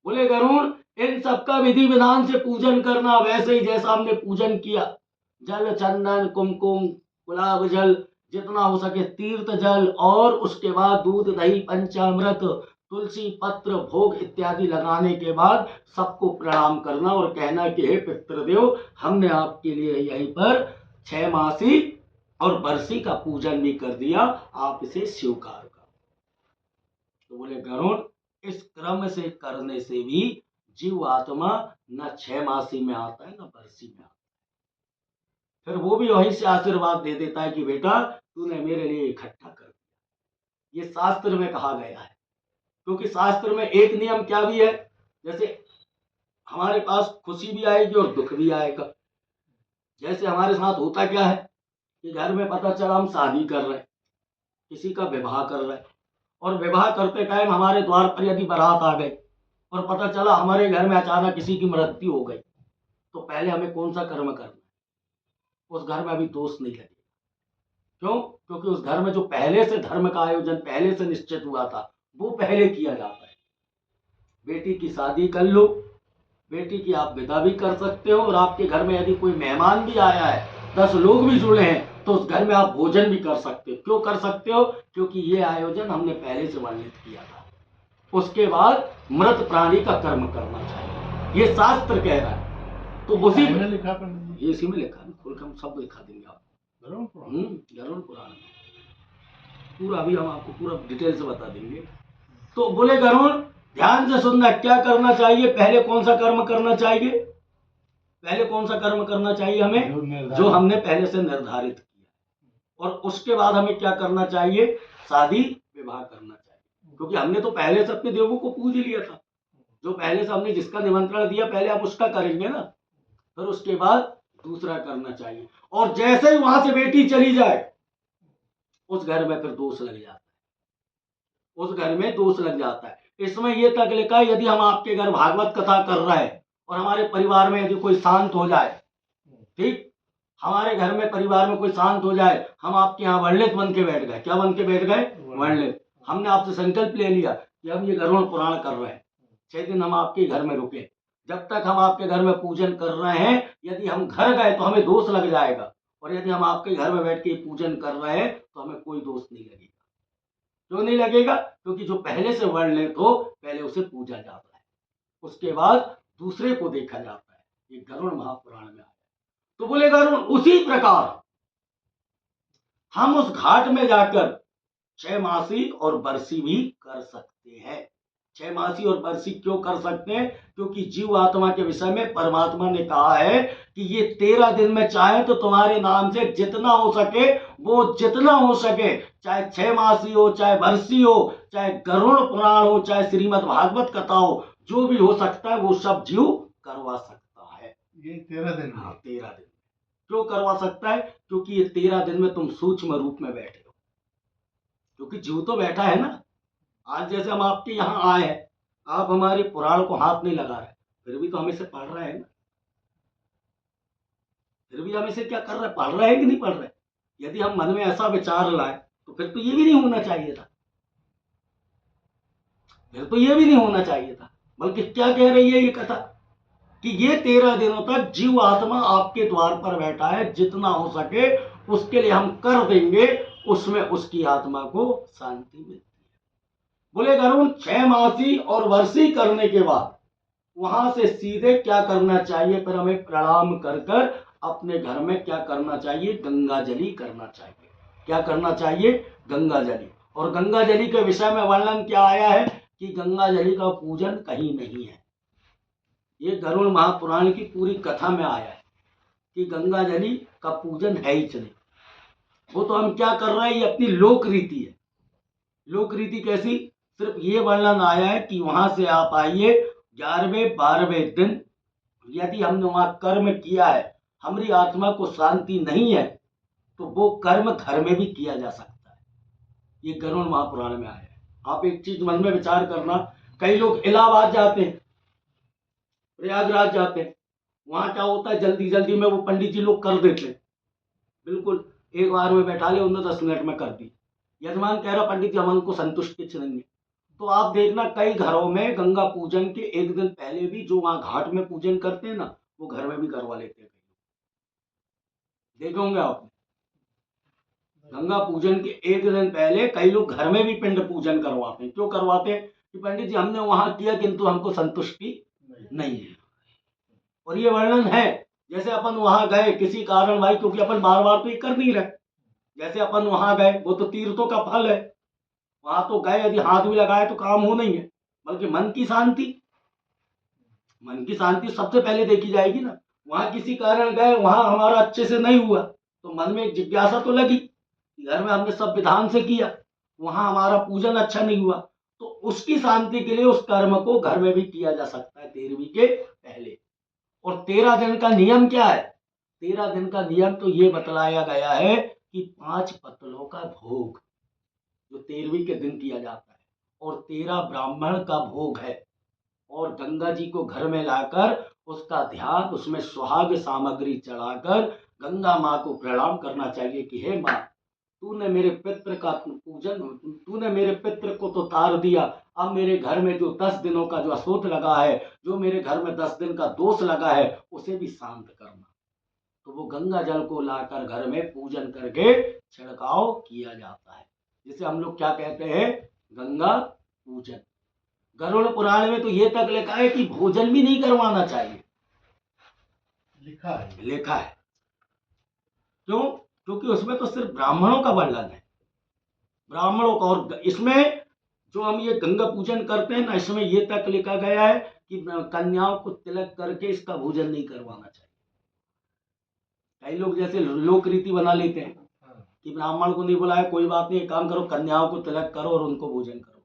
बोले गरुड़, इन सबका विधि विधान से पूजन करना, वैसे ही जैसा हमने पूजन किया, जल, चंदन, कुमकुम, गुलाब जल, जितना हो सके तीर्थ जल, और उसके बाद दूध, दही, पंचामृत, तुलसी पत्र, भोग इत्यादि लगाने के बाद सबको प्रणाम करना और कहना कि हे पितृदेव, हमने आपके लिए यहीं पर 6 मासी और बरसी का पूजन भी कर दिया, आप इसे स्वीकार करो। तो बोले गरुड़, इस क्रम से करने से भी जीव आत्मा न 6 मासी में आता है न बरसी में आता है। फिर वो भी वहीं से आशीर्वाद दे देता है कि बेटा तूने मेरे लिए इकट्ठा कर दिया। ये शास्त्र में कहा गया है, क्योंकि शास्त्र में एक नियम क्या भी है, जैसे हमारे पास खुशी भी आएगी और दुख भी आएगा। जैसे हमारे साथ होता क्या है कि घर में पता चला हम शादी कर रहे हैं, किसी का विवाह कर रहे हैं, और विवाह करते टाइम हमारे द्वार पर यदि बारात आ गई और पता चला हमारे घर में अचानक किसी की मृत्यु हो गई, तो पहले हमें कौन सा कर्म करना है? उस घर में अभी दोष नहीं लगेगा। क्यों? क्योंकि उस घर में जो पहले से धर्म का आयोजन पहले से निश्चित हुआ था वो पहले किया जाता है। बेटी की शादी कर लो, बेटी की आप विदा भी कर सकते हो, और आपके घर में यदि कोई मेहमान भी आया है, 10 लोग भी जुड़े हैं, तो उस घर में आप भोजन भी कर सकते हो। क्यों कर सकते हो? क्योंकि ये आयोजन हमने पहले से वर्णित किया था। उसके बाद मृत प्राणी का कर्म करना चाहिए, ये शास्त्र कह रहा है। तो उसी में लिखा पंडित जी, ये इसी में लिखा है, खुल हम सब दिखा देंगे आप। गरुड़ पुराण। गरुड़ पुराण में पूरा, अभी हम आपको पूरा डिटेल से बता देंगे। तो बोले गरुड़, ध्यान से सुनना, क्या करना चाहिए? पहले कौन सा कर्म करना चाहिए? पहले कौन सा कर्म करना चाहिए हमें? जो हमने पहले से निर्धारित किया। और उसके बाद हमें क्या करना चाहिए? शादी विवाह करना चाहिए, क्योंकि हमने तो पहले से अपने देवों को पूज लिया था। जो पहले से हमने जिसका निमंत्रण दिया, पहले आप उसका करेंगे ना, फिर उसके बाद दूसरा करना चाहिए। और जैसे ही वहां से बेटी चली जाए, उस घर में फिर दोष लग जाता है, उस घर में दोष लग जाता है। इसमें यह तक लिखा है, यदि हम आपके घर भागवत कथा कर रहे हैं और हमारे परिवार में यदि कोई शांत हो जाए, ठीक, हमारे घर में परिवार में कोई शांत हो जाए, हम आपके यहाँ वर्णित बन के बैठ गए। क्या बन के बैठ गए? वर्णित। हमने आपसे संकल्प ले लिया कि हम ये गरुड़ पुराण कर रहे हैं, 6 दिन हम आपके घर में रुके। जब तक हम आपके घर में पूजन कर रहे हैं, यदि हम घर गए तो हमें दोष लग जाएगा, और यदि हम आपके घर में बैठ के पूजन कर रहे हैं तो हमें कोई दोष नहीं लगेगा। क्यों नहीं लगेगा? क्योंकि जो पहले से वर्णित हो, पहले उसे पूजा जाता है, उसके बाद दूसरे को देखा जाता है। ये गरुड़ महापुराण में आया। तो बोले गरुड़, उसी प्रकार हम उस घाट में जाकर 6 मासी और बरसी भी कर सकते हैं। 6 मासी और बरसी क्यों कर सकते हैं? क्योंकि जीव आत्मा के विषय में परमात्मा ने कहा है कि ये 13 दिन में चाहे तो तुम्हारे नाम से जितना हो सके, वो जितना हो सके, चाहे 6 मासी हो, चाहे बरसी हो, चाहे गरुड़ पुराण हो, चाहे श्रीमद् भागवत कथा हो, जो भी हो सकता है वो सब जीव करवा सकता है। ये 13 दिन। हाँ, 13 दिन क्यों करवा सकता है? क्योंकि ये 13 दिन में तुम सूक्ष्म रूप में बैठे हो, क्योंकि जीव तो बैठा है ना। आज जैसे हम आपके यहाँ आए हैं, आप हमारे पुराण को हाथ नहीं लगा रहे, फिर भी तो हम इसे पढ़ रहे हैं ना, फिर भी हम इसे क्या कर रहे हैं? पढ़ रहे हैं कि नहीं पढ़ रहे? यदि हम मन में ऐसा विचार लाए तो फिर तो ये भी नहीं होना चाहिए था, फिर तो ये भी नहीं होना चाहिए था। बल्कि क्या कह रही है ये कथा कि ये 13 दिनों तक जीव आत्मा आपके द्वार पर बैठा है, जितना हो सके उसके लिए हम कर देंगे, उसमें उसकी आत्मा को शांति मिलती है। बोले गरुड़, 6 मासी और वर्षी करने के बाद वहां से सीधे क्या करना चाहिए? फिर हमें प्रणाम कर कर अपने घर में क्या करना चाहिए? गंगा जली करना चाहिए। क्या करना चाहिए? गंगा जली। और गंगा जली के विषय में वर्णन क्या आया है कि गंगा जली का पूजन कहीं नहीं है। ये गरुड़ महापुराण की पूरी कथा में आया है कि गंगा जली का पूजन है ही नहीं। वो तो हम क्या कर रहे हैं, ये अपनी लोक रीति है। लोक रीति कैसी? सिर्फ ये वर्णन आया है कि वहां से आप आइए, 11वें 12वें दिन यदि हमने वहां कर्म किया है, हमारी आत्मा को शांति नहीं है, तो वो कर्म घर में भी किया जा सकता है। ये गरुड़ महापुराण में आया है। आप एक चीज मन में विचार करना, कई लोग इलाहाबाद जाते हैं, प्रयागराज जाते हैं, वहां क्या होता है, जल्दी जल्दी में वो पंडित जी लोग कर देते हैं, बिल्कुल एक बार में बैठा ले, उन्होंने 10 मिनट में कर दी। यजमान कह रहा पंडित जी हम को संतुष्ट कुछ नहीं है। तो आप देखना कई घरों में गंगा पूजन के एक दिन पहले भी जो वहां घाट में पूजन करते हैं ना, वो घर में भी करवा लेते हैं। देखे होंगे आपने, गंगा पूजन के एक दिन पहले कई लोग घर में भी पिंड पूजन करवाते हैं। क्यों करवाते हैं? कि पंडित जी हमने वहां किया किंतु हमको संतुष्टि नहीं है। और ये वर्णन है जैसे अपन वहां गए किसी कारण भाई, क्योंकि अपन बार बार तो ये कर नहीं रहे, जैसे अपन वहां गए वो तो तीर्थों का फल है, वहां तो गए यदि हाथ भी लगाए तो काम हो नहीं है, बल्कि मन की शांति, मन की शांति सबसे पहले देखी जाएगी ना। वहां किसी कारण गए, वहां हमारा अच्छे से नहीं हुआ तो मन में एक जिज्ञासा तो लगी, घर में हमने सब विधान से किया, वहां हमारा पूजन अच्छा नहीं हुआ, तो उसकी शांति के लिए उस कर्म को घर में भी किया जा सकता है 13वीं के पहले। और 13 दिन का नियम क्या है? 13 दिन का नियम तो ये बतलाया गया है कि 5 पत्तलों का भोग जो 13वीं के दिन किया जाता है, और 13 ब्राह्मण का भोग है, और गंगा जी को घर में लाकर उसका ध्यान, उसमें सुहाग सामग्री चढ़ाकर गंगा माँ को प्रणाम करना चाहिए कि हे माँ, तूने मेरे पितृ का पूजन, तूने मेरे पितृ को तो तार दिया, अब मेरे घर में जो 10 दिनों का जो अशोथ लगा है, जो मेरे घर में 10 दिन का दोष लगा है, उसे भी शांत करना। तो वो गंगा जल को लाकर घर में पूजन करके छिड़काव किया जाता है, जिसे हम लोग क्या कहते हैं, गंगा पूजन। गरुड़ पुराण में तो ये तक लिखा है कि भोजन भी नहीं करवाना चाहिए, लिखा है। क्यों? क्योंकि उसमें तो सिर्फ ब्राह्मणों का वर्णन है, ब्राह्मणों का। और इसमें जो हम ये गंगा पूजन करते हैं ना, इसमें ये तक लिखा गया है कि कन्याओं को तिलक करके इसका भोजन नहीं करवाना चाहिए। कई लोग जैसे लोक रीति बना लेते हैं कि ब्राह्मण को नहीं बुलाया, कोई बात नहीं, एक काम करो, कन्याओं को तिलक करो और उनको भोजन करवाओ।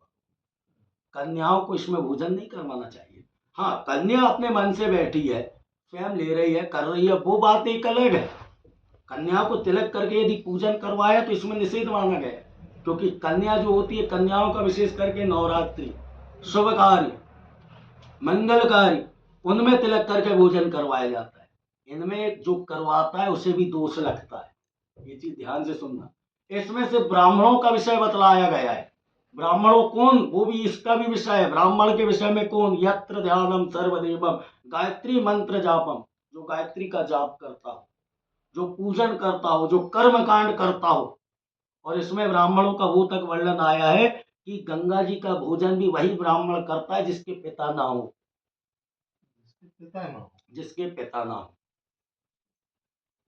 कन्याओं को इसमें भोजन नहीं करवाना चाहिए। हाँ, कन्या अपने मन से बैठी है, स्वयं ले रही है, कर रही है, वो बात एक अलग है। कन्याओं को तिलक करके यदि पूजन करवाया तो इसमें निषेध माना गया, क्योंकि कन्या जो होती है, कन्याओं का विशेष करके नवरात्रि, शुभ कार्य, मंगलकारी, उनमें तिलक करके भोजन करवाया जाता है। इनमें जो करवाता है उसे भी दोष लगता है, ये चीज ध्यान से सुनना। इसमें से ब्राह्मणों का विषय बतलाया गया है। ब्राह्मणों कौन? वो भी इसका भी विषय है। ब्राह्मण के विषय में कौन? यत्र ध्यानम सर्वदेवम गायत्री मंत्र जापम, जो गायत्री का जाप करता हो, जो पूजन करता हो, जो कर्म कांड करता हो। और इसमें ब्राह्मणों का वो तक वर्णन आया है कि गंगा जी का भोजन भी वही ब्राह्मण करता है जिसके पिता ना हो, जिसके पिता ना हो।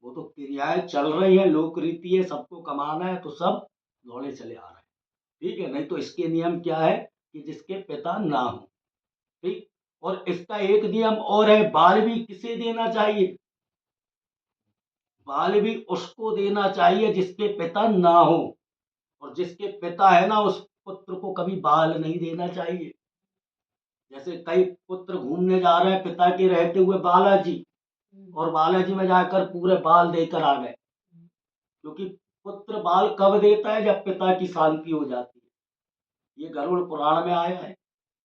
वो तो क्रियाएं चल रही है, लोक रीति है, सबको कमाना है तो सब दौड़े चले आ रहे हैं, ठीक है। नहीं तो इसके नियम क्या है कि जिसके पिता ना हो, ठीक। और इसका एक नियम और है, बाल भी किसे देना चाहिए? बाल भी उसको देना चाहिए जिसके पिता ना हो, और जिसके पिता है ना, उस पुत्र को कभी बाल नहीं देना चाहिए। जैसे कई पुत्र घूमने जा रहे हैं पिता के रहते हुए बालाजी, और बालाजी में जाकर पूरे बाल देकर आ गए, क्योंकि पुत्र बाल कब देता है? जब पिता की शांति हो जाती है। ये गरुड़ पुराण में आया है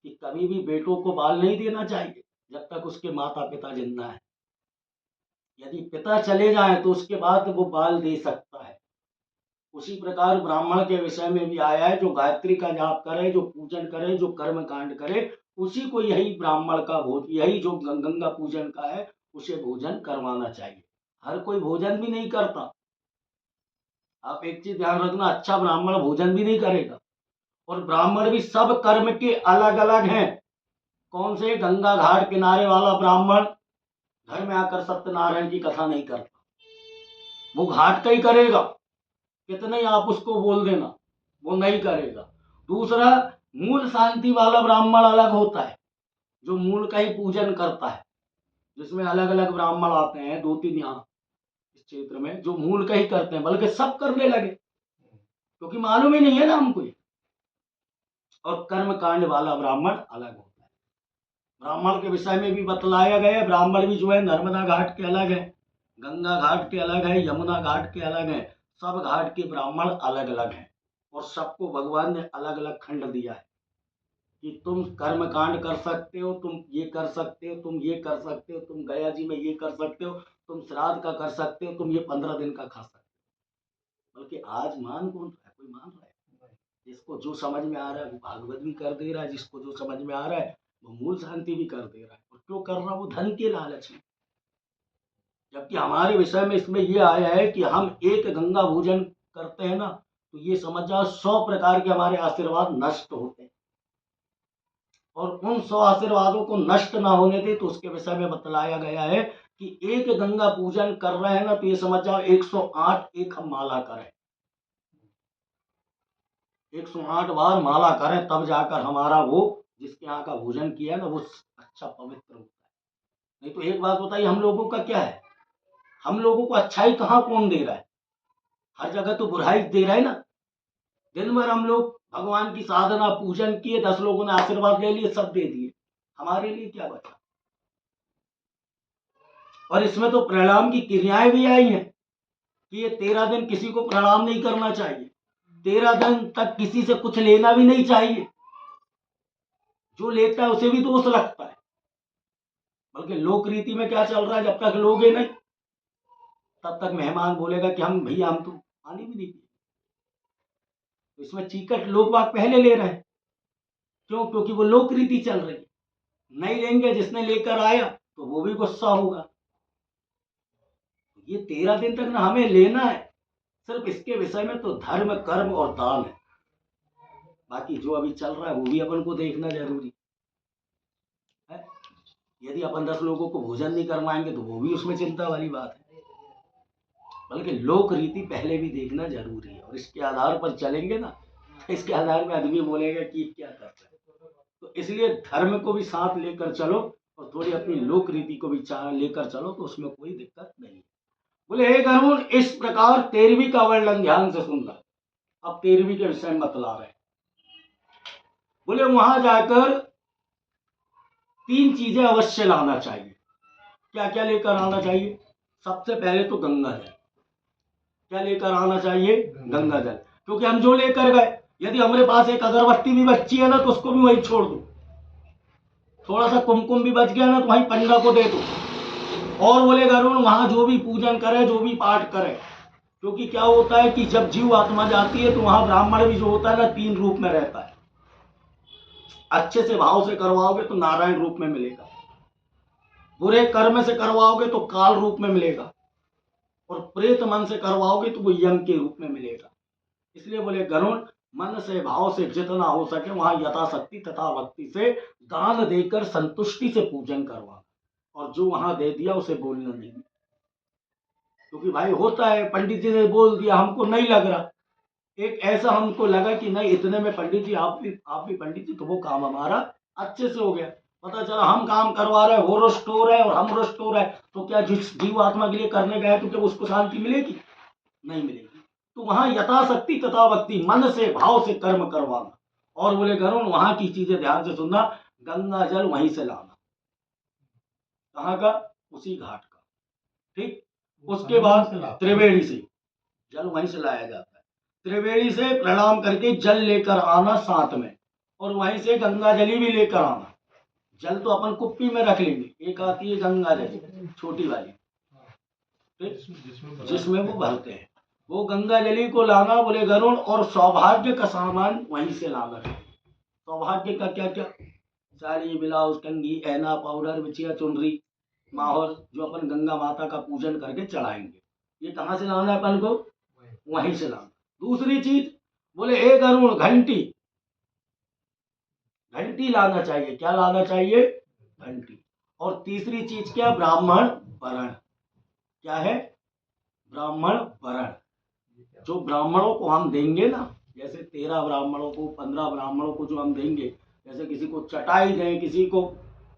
कि कभी भी बेटों को बाल नहीं देना चाहिए जब तक उसके माता पिता जिंदा है। यदि पिता चले जाएं तो उसके बाद वो बाल दे सकता है। उसी प्रकार ब्राह्मण के विषय में भी आया है, जो गायत्री का जाप करे, जो पूजन करे, जो कर्म कांड करे, उसी को यही ब्राह्मण का भोजन, यही जो गंगा पूजन का है, उसे भोजन करवाना चाहिए। हर कोई भोजन भी नहीं करता। आप एक चीज ध्यान रखना, अच्छा ब्राह्मण भोजन भी नहीं करेगा। और ब्राह्मण भी सब कर्म के अलग अलग हैं। कौन से? गंगा घाट किनारे वाला ब्राह्मण घर में आकर सत्यनारायण की कथा नहीं करता, वो घाट का ही करेगा, कितने ही आप उसको बोल देना, वो नहीं करेगा। दूसरा, मूल शांति वाला ब्राह्मण अलग होता है, जो मूल का ही पूजन करता है, जिसमें अलग अलग ब्राह्मण आते हैं, 2-3 यहाँ इस क्षेत्र में, जो मूल का ही करते हैं, बल्कि सब करने लगे क्योंकि मालूम ही नहीं है ना हमको। और कर्म कांड वाला ब्राह्मण अलग होता है। ब्राह्मण के विषय में भी बतलाया गया है, ब्राह्मण भी जो है नर्मदा घाट के अलग है, गंगा घाट के अलग है, यमुना घाट के अलग है, सब घाट के ब्राह्मण अलग अलग हैं। और सबको भगवान ने अलग अलग खंड दिया है कि तुम कर्म कांड कर सकते हो, तुम ये कर सकते हो, तुम ये कर सकते हो, तुम गया जी में ये कर सकते हो, तुम श्राद्ध का कर सकते हो, तुम ये 15 दिन का खा सकते हो। बल्कि आज मान कौन रहा है? कोई मान रहा है? जिसको जो समझ में आ रहा है वो भागवत भी कर दे रहा है, जिसको जो समझ में आ रहा है वो मूल शांति भी कर दे रहा है। और क्यों कर रहा? वो धन के लालच में। जबकि हमारे विषय में इसमें ये आया है कि हम एक गंगा भोजन करते हैं ना, तो ये समझ जाओ 100 प्रकार के हमारे आशीर्वाद नष्ट होते हैं। और उन 100 आशीर्वादों को नष्ट ना होने दे तो उसके विषय में बतलाया गया है कि एक गंगा पूजन कर रहे हैं ना, तो ये समझ जाओ 108 एक हम माला करें, 108 बार माला करें, तब जाकर हमारा वो जिसके यहाँ का भोजन किया है ना वो अच्छा पवित्र होता है। नहीं तो एक बात बताइए, हम लोगों का क्या है, हम लोगों को अच्छाई कहाँ कौन दे रहा है, हर जगह तो बुराई दे रहा है ना। दिन भर हम लोग भगवान की साधना पूजन किए, 10 लोगों ने आशीर्वाद ले लिए, सब दे दिए, हमारे लिए क्या बचा। और इसमें तो प्रणाम की क्रियाएं भी आई हैं कि ये 13 दिन किसी को प्रणाम नहीं करना चाहिए, 13 दिन तक किसी से कुछ लेना भी नहीं चाहिए, जो लेता है उसे भी दोष लगता है। बल्कि लोक रीति में क्या चल रहा है, जब तक लोगे नहीं तब तक मेहमान बोलेगा कि हम भैया हम तो पानी भी नहीं पिए। तो इसमें चीकट लोग बाग पहले ले रहे हैं, क्यों? क्योंकि वो लोक रीति चल रही है। नहीं लेंगे, जिसने लेकर आया तो वो भी गुस्सा होगा। ये 13 दिन तक ना हमें लेना है, सिर्फ इसके विषय में तो धर्म कर्म और दान है, बाकी जो अभी चल रहा है वो भी अपन को देखना जरूरी है। यदि अपन 10 लोगों को भोजन नहीं करवाएंगे तो वो भी उसमें चिंता वाली बात है। बल्कि लोक रीति पहले भी देखना जरूरी है, और इसके आधार पर चलेंगे ना, इसके आधार पर आदमी बोलेगा कि क्या कर रहे हैं। तो इसलिए धर्म को भी साथ लेकर चलो और थोड़ी अपनी लोक रीति को भी लेकर चलो, तो उसमें कोई दिक्कत नहीं है। बोले हे गरुड़, इस प्रकार 13वीं का वर्णन ध्यान से सुनना। अब 13वीं के विषय में बतला रहे। बोले वहां जाकर 3 चीजें अवश्य लाना चाहिए। क्या क्या लेकर आना चाहिए? सबसे पहले तो गंगा जल। क्या लेकर आना चाहिए? गंगा जल। क्योंकि हम जो लेकर गए, यदि हमारे पास एक अगरबत्ती भी बची है ना तो उसको भी वहीं छोड़ दो, थोड़ा सा कुमकुम भी बच गया ना तो वहीं पंडा को दे दो। और बोले गरुड़, वहां जो भी पूजन करे, जो भी पाठ करे, क्योंकि क्या होता है कि जब जीव आत्मा जाती है तो वहां ब्राह्मण भी जो होता है ना 3 रूप में रहता है। अच्छे से भाव से करवाओगे तो नारायण रूप में मिलेगा, बुरे कर्म से करवाओगे तो काल रूप में मिलेगा, और प्रेत मन से करवाओगे तो वो यम के रूप में मिलेगा। इसलिए बोले गरुड़, मन से भाव से जितना हो सके वहां यथाशक्ति तथा भक्ति से दान देकर संतुष्टि से पूजन करवा, और जो वहां दे दिया उसे बोलना नहीं। क्योंकि भाई होता है, पंडित जी ने बोल दिया, हमको नहीं लग रहा, एक ऐसा हमको लगा कि नहीं इतने में पंडित जी आप भी पंडित जी, तो वो काम हमारा अच्छे से हो गया। पता चला हम काम करवा रहे हैं, वो रुष्ट हो रहा है और हम रुष्ट हो रहा है, तो क्या जिस जीव आत्मा के लिए करने गया तो क्या उसको शांति मिलेगी? नहीं मिलेगी। तो वहां यथाशक्ति तथा भक्ति, मन से भाव से कर्म करवाना। और बोले गरुड़, वहां की चीजें ध्यान से सुनना, गंगा जल वहीं से लाना। कहाँ का? उसी घाट का। ठीक। उसके बाद त्रिवेणी से जल वहीं से लाया जाता है, त्रिवेणी से प्रणाम करके जल लेकर आना साथ में, और वहीं से गंगा जली भी लेकर आना। जल तो अपन कुप्पी में रख लेंगे, एक आती है गंगा जली छोटी वाली, जिसमें वो भरते हैं, वो गंगा जली को लाना। बोले गरुड़, और सौभाग्य का सामान वहीं से लाना है। सौभाग्य का क्या क्या? साड़ी, ब्लाउज, कंघी, ऐना, पाउडर, बिछिया, चुनरी, माहौल, जो अपन गंगा माता का पूजन करके चढ़ाएंगे, ये कहाँ से लाना है अपन को? वहीं से लाना। दूसरी चीज बोले हे गरुड़, घंटी, घंटी लाना चाहिए। क्या लाना चाहिए? घंटी। और तीसरी चीज क्या? ब्राह्मण वरण। क्या है? ब्राह्मण वरण। जो ब्राह्मणों को हम देंगे ना, जैसे 13 ब्राह्मणों को, 15 ब्राह्मणों को जो हम देंगे, जैसे किसी को चटाई दें, किसी को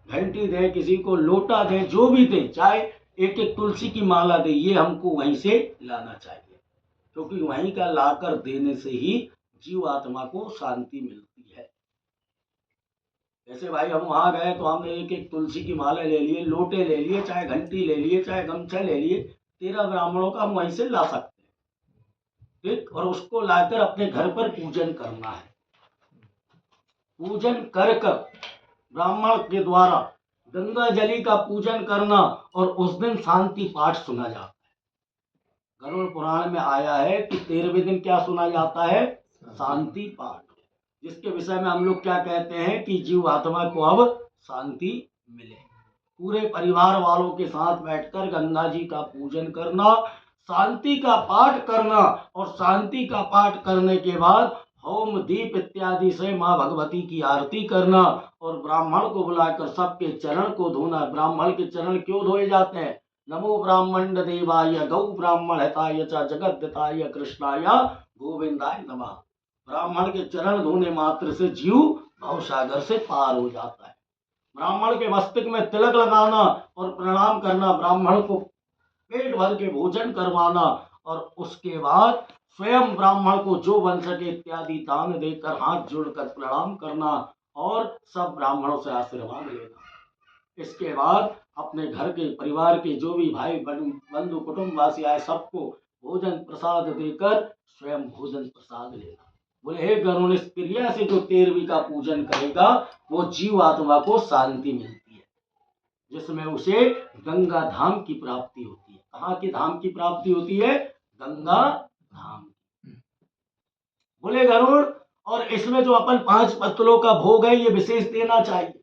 घंटी दें, किसी को लोटा दें, जो भी दें, चाहे एक एक तुलसी की माला दें, ये हमको वहीं से लाना चाहिए। क्योंकि वहीं का लाकर देने से ही जीव आत्मा को शांति मिलती है। जैसे भाई हम वहां गए तो हमने एक एक तुलसी की माला ले लिए, लोटे ले लिए, चाहे घंटी ले लिए, चाहे गमछा ले लिए, 13 ब्राह्मणों का हम वहीं से ला सकते हैं। ठीक। और उसको लाकर अपने घर पर पूजन करना है। पूजन कर ब्राह्मण के द्वारा गंगा जली का पूजन करना, और उस दिन शांति पाठ सुना जाता है। गरुड़ पुराण में आया है कि 13वें दिन क्या सुना जाता है? शांति पाठ, जिसके विषय में हम लोग क्या कहते हैं कि जीव आत्मा को अब शांति मिले। पूरे परिवार वालों के साथ बैठकर गंगा जी का पूजन करना, शांति का पाठ करना, और शांति का पाठ करने के बाद होम दीप इत्यादि से माँ भगवती की आरती करना, और ब्राह्मण को बुलाकर सबके चरण को धोना। ब्राह्मण के चरण क्यों धोए जाते हैं? नमो ब्राह्मण देवाय गौ ब्राह्मण हिताय च जगद्दिताय कृष्णाय गोविंदाय नमः। ब्राह्मण के चरण धोने मात्र से जीव भवसागर से पार हो जाता है। ब्राह्मण के मस्तक में तिलक लगाना और प्रणाम करना, ब्राह्मण को पेट भर के भोजन करवाना और उसके बाद स्वयं ब्राह्मण को जो बन सके इत्यादि दान देकर हाथ जोड़कर प्रणाम करना और सब ब्राह्मणों से आशीर्वाद लेना। इसके बाद अपने घर के परिवार के जो भी भाई बंधु कुटुंबवासी आए सबको भोजन प्रसाद देकर स्वयं भोजन प्रसाद लेना। बोले हे गरुण, इस क्रिया से जो 13वीं का पूजन करेगा वो जीव आत्मा को शांति मिलती है, जिसमें उसे गंगा धाम की प्राप्ति होती है। कहाँ की धाम की प्राप्ति होती है? गंगा धाम। बोले गरुड़, और इसमें जो अपन 5 पत्तलों का भोग है ये विशेष देना चाहिए।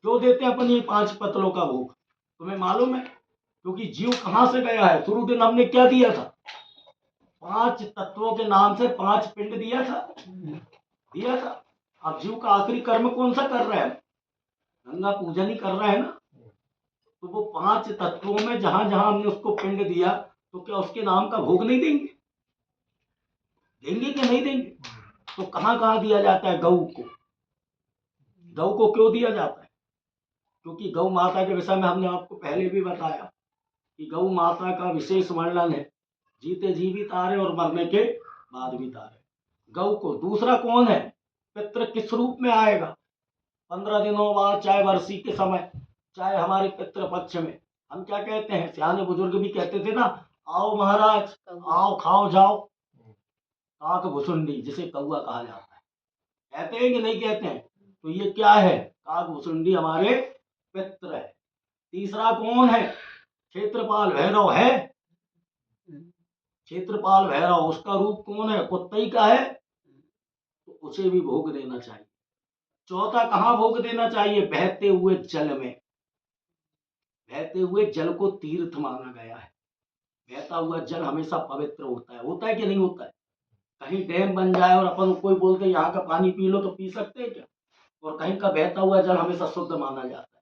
क्यों देते हैं अपन ये 5 पत्तलों का भोग? तुम्हें मालूम है? क्योंकि जीव कहां से गया है। शुरू दिन हमने क्या दिया था? 5 तत्वों के नाम से 5 पिंड दिया था। अब जीव का आखिरी कर्म कौन सा कर रहा है? गंगा पूजन ही कर रहा है ना। तो वो 5 तत्वों में जहां जहां हमने उसको पिंड दिया तो क्या उसके नाम का भोग नहीं देंगे? देंगे कि नहीं देंगे? तो कहां कहां दिया जाता है? गौ को क्यों दिया जाता है? क्योंकि गौ माता के विषय में हमने आपको पहले भी बताया कि गौ माता का विशेष वर्णन है, जीते जी भी तारे और मरने के बाद भी तारे। गौ को दूसरा कौन है? पितृ किस रूप में आएगा? 15 दिनों बाद, चाहे वर्षी के समय, चाहे हमारे पितृ पक्ष में, हम क्या कहते हैं? सियाने बुजुर्ग भी कहते थे ना, आओ महाराज, आओ खाओ जाओ। काक भुसुंडी, जिसे कौआ कहा जाता है, कहते हैं कि नहीं कहते हैं? तो ये क्या है? काक भुसुंडी हमारे पितृ है। तीसरा कौन है? क्षेत्रपाल भैरव है। क्षेत्रपाल भैरव, उसका रूप कौन है? कुत्तई का है, तो उसे भी भोग देना चाहिए। चौथा कहाँ भोग देना चाहिए? बहते हुए जल में। बहते हुए जल को तीर्थ माना गया है। बहता हुआ जल हमेशा पवित्र होता है कि नहीं होता है? कहीं डैम बन जाए और अपन कोई बोलते यहाँ का पानी पी लो, तो पी सकते हैं क्या? और कहीं का बहता हुआ जल हमेशा शुद्ध माना जाता है।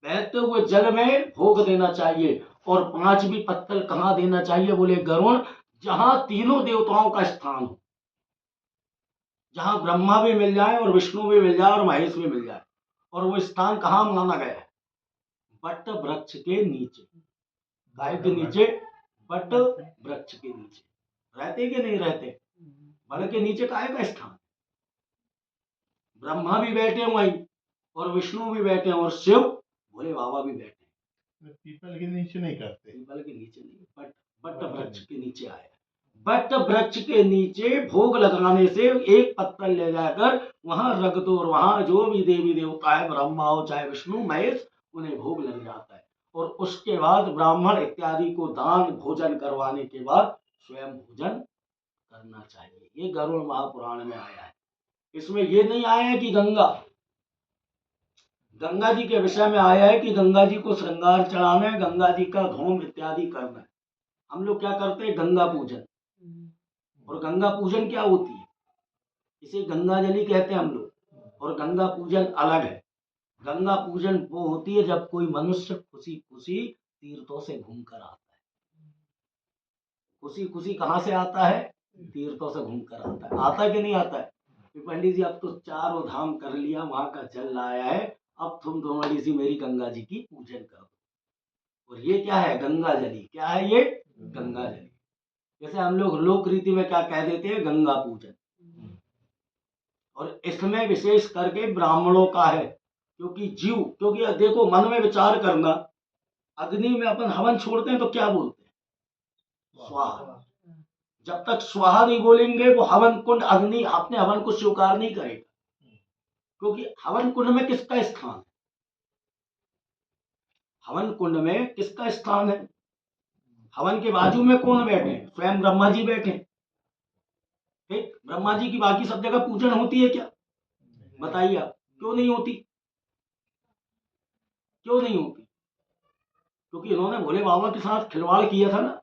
बहते हुए जल में भोग देना चाहिए। और 5वीं पत्तल कहाँ देना चाहिए? बोले गरुण, जहां तीनों देवताओं का स्थान हो, जहां ब्रह्मा भी मिल जाए और विष्णु भी मिल जाए और महेश भी मिल जाए। और वो स्थान कहाँ माना गया है? बट वृक्ष के नीचे। गाय के नीचे? बट वृक्ष के नीचे रहते कि नहीं रहते? बड़ के नीचे काय का स्थान? ब्रह्मा भी बैठे वहीं और विष्णु भी बैठे और शिव भोले बाबा भी बैठे। पीपल के नीचे नहीं करते। पीपल के नीचे नहीं, बट वृक्ष के नीचे आया। बट वृक्ष के नीचे भोग लगाने से एक पत्तल ले जाकर वहां रख दो और वहां जो भी देवी देवता है, ब्रह्मा हो चाहे विष्णु महेश, उन्हें भोग लग जाता है। और उसके बाद ब्राह्मण इत्यादि को दान भोजन करवाने के बाद स्वयं भोजन करना चाहिए। ये गरुड़ महापुराण में आया है। इसमें ये नहीं आया है कि गंगा जी के विषय में आया है कि गंगा जी को श्रृंगार चढ़ाना है, गंगा जी का धूम इत्यादि करना है। हम लोग क्या करते हैं? गंगा पूजन। और गंगा पूजन क्या होती है? इसे गंगा जली कहते हैं हम लोग। और गंगा पूजन अलग है। गंगा पूजन वो होती है जब कोई मनुष्य खुशी खुशी तीर्थों से घूम कर आता है। खुशी खुशी कहाँ से आता है? तीर्थों से घूम कर आता है कि नहीं आता है? पंडित जी अब तो 4 धाम कर लिया, वहां का जल लाया है, अब तुम थोड़ी सी मेरी गंगा जी की पूजन करो। और ये क्या है? गंगा जली। क्या है ये? गंगा जली। जैसे हम लोग लोक रीति में क्या कह देते हैं? गंगा पूजन। और इसमें विशेष करके ब्राह्मणों का है, क्योंकि देखो, मन में विचार करना, अग्नि में अपन हवन छोड़ते हैं तो क्या बोलते हैं? स्वाहा। जब तक स्वाहा नहीं बोलेंगे वो हवन कुंड, अग्नि अपने हवन को स्वीकार नहीं करेगा। क्योंकि हवन कुंड में किसका स्थान है? हवन कुंड में किसका स्थान है? हवन के बाजू में कौन बैठे? स्वयं ब्रह्मा जी बैठे। ठीक, ब्रह्मा जी की बाकी सब जगह पूजन होती है क्या? बताइए आप, क्यों नहीं होती? क्यों नहीं होती? क्योंकि इन्होंने भोले बाबा के साथ खिलवाड़ किया था ना।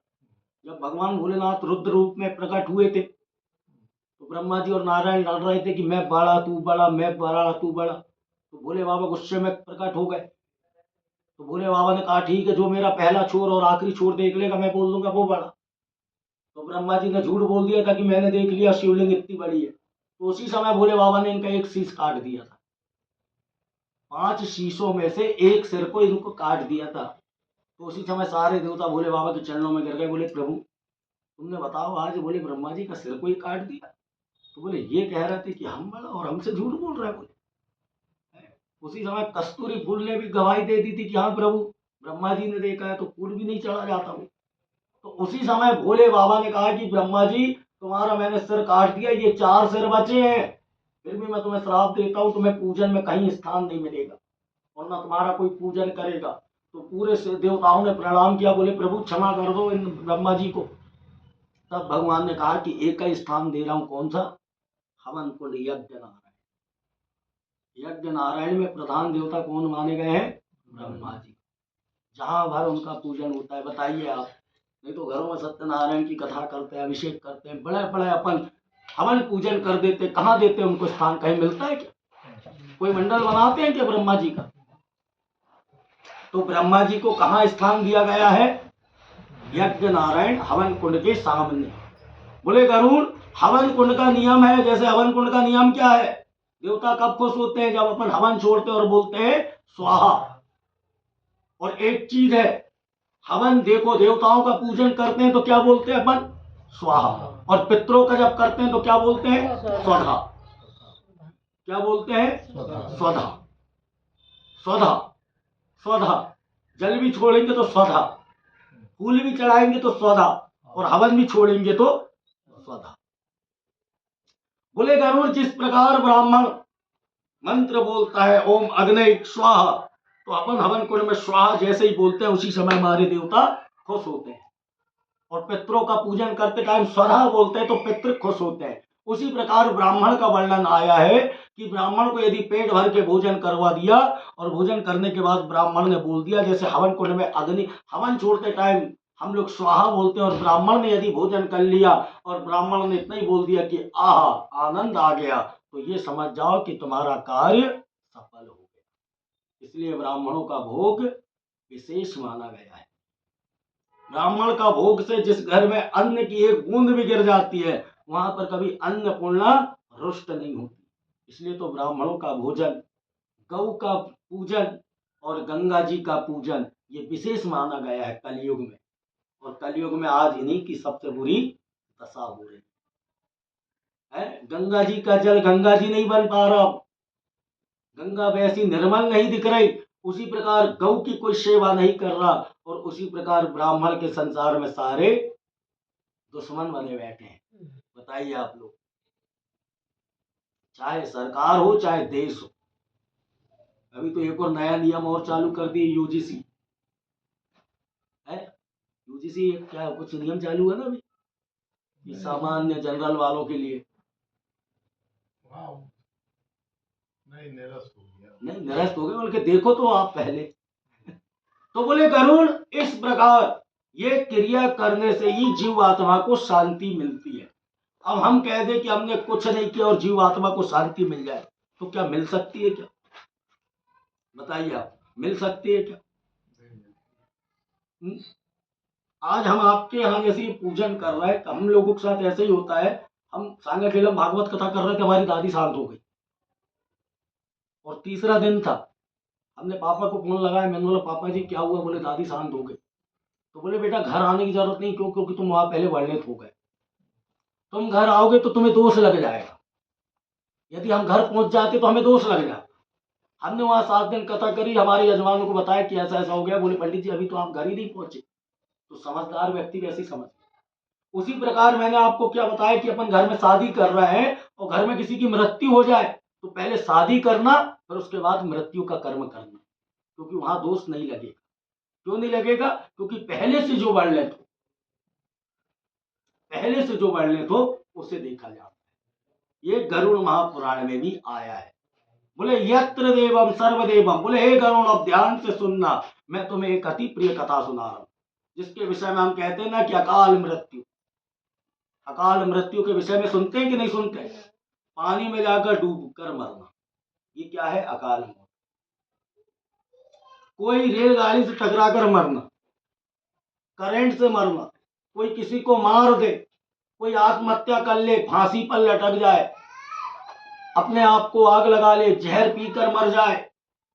जब भगवान भोलेनाथ रुद्र रूप में प्रकट हुए थे तो ब्रह्मा जी और नारायण लड़ रहे थे कि मैं बड़ा तू बड़ा, मैं बड़ा तू बड़ा। तो भोले बाबा गुस्से में प्रकट हो गए तो भोले बाबा ने कहा ठीक है, जो मेरा पहला छोर और आखिरी छोर देख लेगा मैं बोल दूंगा वो बड़ा। तो ब्रह्मा जी ने झूठ बोल दिया था कि मैंने देख लिया शिवलिंग इतनी बड़ी है। तो उसी समय भोले बाबा ने इनका एक शीश काट दिया था। 5 शीशों में से एक सिर को इनको काट दिया था। तो उसी समय सारे देवता भोले बाबा के चरणों में गिर गए, बोले प्रभु तुमने बताओ आज बोले ब्रह्मा जी का सिर को ही काट दिया। तो बोले ये कह रहे थे कि हम बड़ा और हमसे झूठ बोल रहे हैं। बोले उसी समय कस्तूरी फूल ने भी गवाही दे दी थी कि हाँ प्रभु ब्रह्मा जी ने देखा है, तो फूल भी नहीं चढ़ा जाता वो। तो उसी समय भोले बाबा ने कहा कि ब्रह्मा जी तुम्हारा मैंने सिर काट दिया, ये 4 सिर बचे हैं, फिर भी मैं तुम्हें श्राप देता हूँ, तुम्हें पूजन में कहीं स्थान नहीं मिलेगा और ना तुम्हारा कोई पूजन करेगा। तो पूरे देवताओं ने प्रणाम किया, बोले प्रभु क्षमा कर दो इन ब्रह्मा जी को। तब भगवान ने कहा कि एक ही स्थान दे रहा हूं, कौन सा? हवन कुंड यज्ञ नारायण। यज्ञ नारायण में प्रधान देवता कौन माने गए हैं? ब्रह्मा जी। जहां भर उनका पूजन होता है। बताइए आप, नहीं तो घरों में सत्यनारायण की कथा करते हैं, अभिषेक करते हैं, बड़े बड़े अपन हवन पूजन कर देते, कहाँ देते हैं उनको स्थान? कहीं मिलता है क्या? कोई मंडल बनाते हैं क्या ब्रह्मा जी का? तो ब्रह्मा जी को कहाँ स्थान दिया गया है? यज्ञ नारायण हवन कुंड के सामने। बोले गरुड़, हवन कुंड का नियम है, जैसे हवन कुंड का नियम क्या है? देवता कब खुश होते हैं? जब अपन हवन छोड़ते हैं और बोलते हैं स्वाहा। और एक चीज है, हवन देखो देवताओं का पूजन करते हैं तो क्या बोलते हैं अपन? स्वाहा। और पितरों का जब करते हैं तो क्या बोलते हैं? स्वधा। क्या बोलते हैं? स्वधा। स्वधा स्वधा। जल भी छोड़ेंगे तो स्वधा, फूल भी चढ़ाएंगे तो स्वधा, और हवन भी छोड़ेंगे तो स्वधा। बोले गरुड़, जिस प्रकार ब्राह्मण मंत्र बोलता है ओम अग्नि स्वाहा, तो अपन हवन कुंड में स्वाहा जैसे ही बोलते हैं उसी समय हमारे देवता खुश होते हैं। और पितरों का पूजन करते टाइम स्वधा बोलते हैं तो पितृ खुश होते हैं। उसी प्रकार ब्राह्मण का वर्णन आया है कि ब्राह्मण को यदि पेट भर के भोजन करवा दिया और भोजन करने के बाद ब्राह्मण ने बोल दिया, जैसे हवन कुंड में अग्नि, हवन छोड़ते टाइम हम लोग स्वाहा बोलते हैं, और ब्राह्मण ने यदि भोजन कर लिया और ब्राह्मण ने इतना ही बोल दिया कि आह आनंद आ गया, तो ये समझ जाओ कि तुम्हारा कार्य सफल हो गया। इसलिए ब्राह्मणों का भोग विशेष माना गया है। ब्राह्मण का भोग से जिस घर में अन्न की एक बूंद भी गिर जाती है वहां पर कभी अन्नपूर्णा रुष्ट नहीं होती। इसलिए तो ब्राह्मणों का भोजन, गौ का पूजन और गंगा जी का पूजन ये विशेष माना गया है कलयुग में। और कलयुग में आज इन्हीं की सबसे बुरी दशा हो रही है। गंगा जी का जल गंगा जी नहीं बन पा रहा, गंगा वैसी निर्मल नहीं दिख रही, उसी प्रकार गौ की कोई सेवा नहीं कर रहा, और उसी प्रकार ब्राह्मण के संसार में सारे दुश्मन बने बैठे हैं। बताइए आप लोग, चाहे सरकार हो चाहे देश हो। अभी तो एक और नया नियम और चालू कर दिए, यूजीसी है। यूजीसी क्या कुछ नियम चालू है ना अभी, ये सामान्य जनरल वालों के लिए। नहीं निरस्त हो गया, नहीं निरस्त हो गए, बल्कि देखो तो आप पहले। तो बोले गरुड़, इस प्रकार ये क्रिया करने से ही जीव आत्मा को शांति मिलती है। अब हम कह दें कि हमने कुछ नहीं किया और जीव आत्मा को शांति मिल जाए, तो क्या मिल सकती है क्या? बताइए आप, मिल सकती है क्या? आज हम आपके यहाँ जैसे पूजन कर रहे हैं, हम लोगों के साथ ऐसे ही होता है। हम सांगठेलम भागवत कथा कर रहे थे, हमारी दादी शांत हो गई, और तीसरा दिन था, हमने पापा को फोन लगाया, मैंने बोला पापा जी क्या हुआ? बोले दादी शांत हो गई। तो बोले बेटा घर आने की जरूरत नहीं, क्यों? क्योंकि तुम वहां पहले वर्णित हो गए, तुम घर आओगे तो तुम्हें दोष लग जाएगा। यदि हम घर पहुंच जाते तो हमें दोष लग जाता। हमने वहां 7 दिन कथा करी, हमारे यजमानों को बताया कि ऐसा ऐसा हो गया। बोले पंडित जी अभी तो आप घर ही नहीं पहुंचे। तो समझदार व्यक्ति वैसे समझ। उसी प्रकार मैंने आपको क्या बताया कि अपन घर में शादी कर रहे हैं और घर में किसी की मृत्यु हो जाए तो पहले शादी करना, फिर उसके बाद मृत्यु का कर्म करना, क्योंकि वहां दोष नहीं लगेगा। क्यों नहीं लगेगा? क्योंकि पहले से जो वर्णित हो, पहले से जो वर्णित हो उसे देखा जाता है। ये गरुड़ महापुराण में भी आया है। बोले यत्र देवम सर्वदेवम, बोले हे गरुड़ अब ध्यान से सुनना, मैं तुम्हें एक अति प्रिय कथा सुना रहा हूं, जिसके विषय में हम कहते हैं ना कि अकाल मृत्यु। अकाल मृत्यु के विषय में सुनते हैं कि नहीं सुनते? पानी में जाकर डूब कर मरना, ये क्या है? अकाल मौत। कोई रेलगाड़ी से टकरा कर मरना, करंट से मरना, कोई किसी को मार दे, कोई आत्महत्या कर ले, फांसी पर लटक जाए, अपने आप को आग लगा ले, जहर पीकर मर जाए,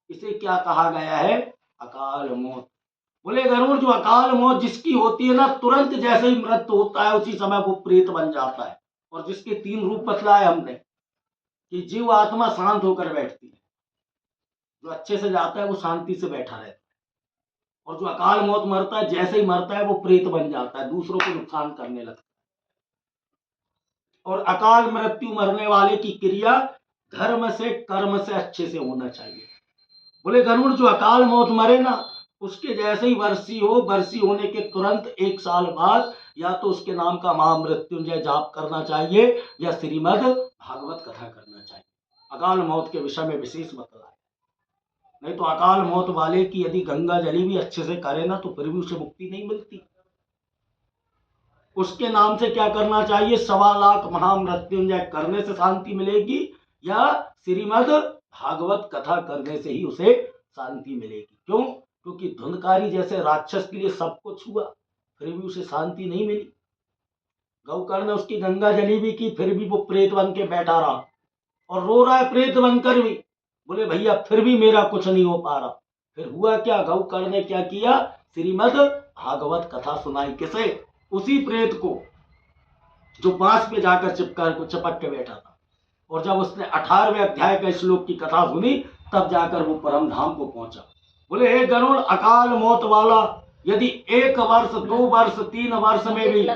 इसे क्या कहा गया है? अकाल मौत। बोले गरुड़, जो अकाल मौत जिसकी होती है ना, तुरंत जैसे ही मृत्यु होता है उसी समय वो प्रेत बन जाता है। और जिसके 3 रूप बतलाए हमने कि जीव आत्मा शांत होकर बैठती है, जो अच्छे से जाता है वो शांति से बैठा रहता है, और जो अकाल मौत मरता है जैसे ही मरता है वो प्रेत बन जाता है, दूसरों को नुकसान करने लगता है। और अकाल मृत्यु मरने वाले की क्रिया धर्म से कर्म से अच्छे से होना चाहिए। बोले गरुड़, जो अकाल मौत मरे ना, उसके जैसे ही वर्षी हो, वर्षी होने के तुरंत 1 साल बाद या तो उसके नाम का महामृत्युंजय जाप करना चाहिए या श्रीमद् भागवत कथा करना चाहिए। अकाल मौत के विषय में विशेष बतलाया। नहीं तो अकाल मौत वाले की यदि गंगा जली भी अच्छे से करे ना तो फिर भी उसे मुक्ति नहीं मिलती। उसके नाम से क्या करना चाहिए? 1.25 लाख महामृत्युंजय करने से शांति मिलेगी या श्रीमद् भागवत कथा करने से ही उसे शांति मिलेगी। क्यों? क्योंकि धुंधकारी जैसे राक्षस के लिए सब कुछ हुआ फिर भी उसे शांति नहीं मिली। गौकर्ण ने उसकी गंगा जली भी की, फिर भी वो प्रेत बन के बैठा रहा और रो रहा है प्रेत बनकर भी। बोले भैया फिर भी मेरा कुछ नहीं हो पा रहा। फिर हुआ क्या? गौकर्ण ने क्या किया? श्रीमद् भागवत कथा सुनाई। किसे? उसी प्रेत को जो बांस पे जाकर चिपक के बैठा था। और जब उसने 18वें अध्याय का श्लोक की कथा सुनी तब जाकर वो परम धाम को पहुंचा। बोले हे गरुड़, अकाल मौत वाला यदि 1 वर्ष 2 वर्ष 3 वर्ष में भी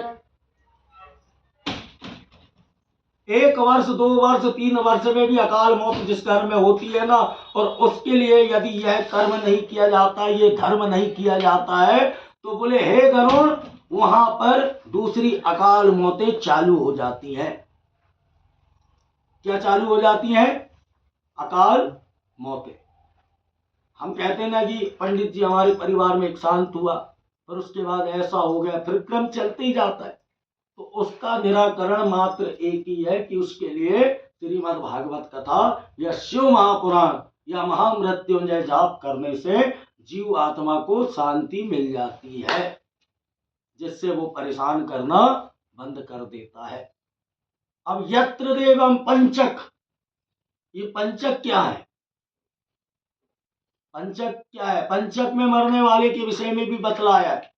1 वर्ष 2 वर्ष 3 वर्ष में भी अकाल मौत जिस घर में होती है ना, और उसके लिए यदि यह कर्म नहीं किया जाता, ये धर्म नहीं किया जाता है, तो बोले हे गरुड़, वहां पर दूसरी अकाल मौतें चालू हो जाती हैं। क्या चालू हो जाती हैं? अकाल मौतें। हम कहते हैं ना कि पंडित जी हमारे परिवार में एक शांत हुआ, पर उसके बाद ऐसा हो गया, फिर क्रम चलते ही जाता है। तो उसका निराकरण मात्र एक ही है कि उसके लिए श्रीमद् भागवत कथा या शिव महापुराण या महामृत्युंजय जाप करने से जीव आत्मा को शांति मिल जाती है, जिससे वो परेशान करना बंद कर देता है। अब यत्र देवम पंचक, ये पंचक क्या है? पंचक क्या है? पंचक में मरने वाले के विषय में भी बतलाया है।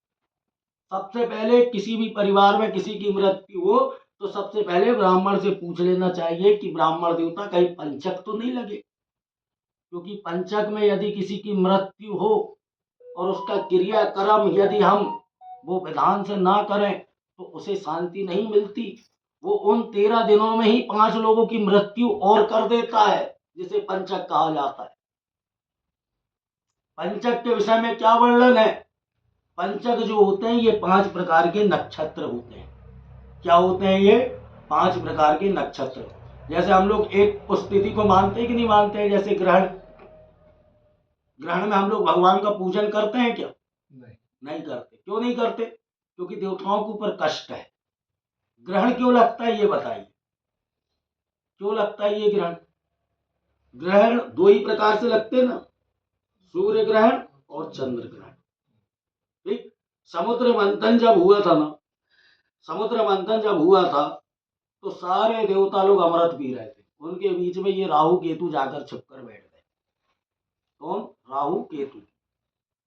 सबसे पहले किसी भी परिवार में किसी की मृत्यु हो तो सबसे पहले ब्राह्मण से पूछ लेना चाहिए कि ब्राह्मण देवता कहीं पंचक तो नहीं लगे, क्योंकि पंचक में यदि किसी की मृत्यु हो और उसका क्रियाक्रम यदि हम वो विधान से ना करें तो उसे शांति नहीं मिलती। वो उन 13 दिनों में ही 5 लोगों की मृत्यु और कर देता है, जिसे पंचक कहा जाता है। पंचक के विषय में क्या वर्णन है? पंचक जो होते हैं ये 5 प्रकार के नक्षत्र होते हैं। क्या होते हैं ये? 5 प्रकार के नक्षत्र। जैसे हम लोग एक स्थिति को मानते हैं कि नहीं मानते हैं? जैसे ग्रहण, ग्रहण में हम लोग भगवान का पूजन करते हैं क्या? नहीं करते। क्यों नहीं करते? क्योंकि देवताओं के ऊपर कष्ट है। ग्रहण क्यों लगता है ये बताइए, क्यों लगता है ये ग्रहण? ग्रहण 2 ही प्रकार से लगते हैं ना, सूर्य ग्रहण और चंद्र ग्रहण। ठीक, समुद्र मंथन जब हुआ था ना, समुद्र मंथन जब हुआ था तो सारे देवता लोग अमृत पी रहे थे, उनके बीच में ये राहु केतु जाकर छिपकर बैठ गए। कौन? राहु केतु।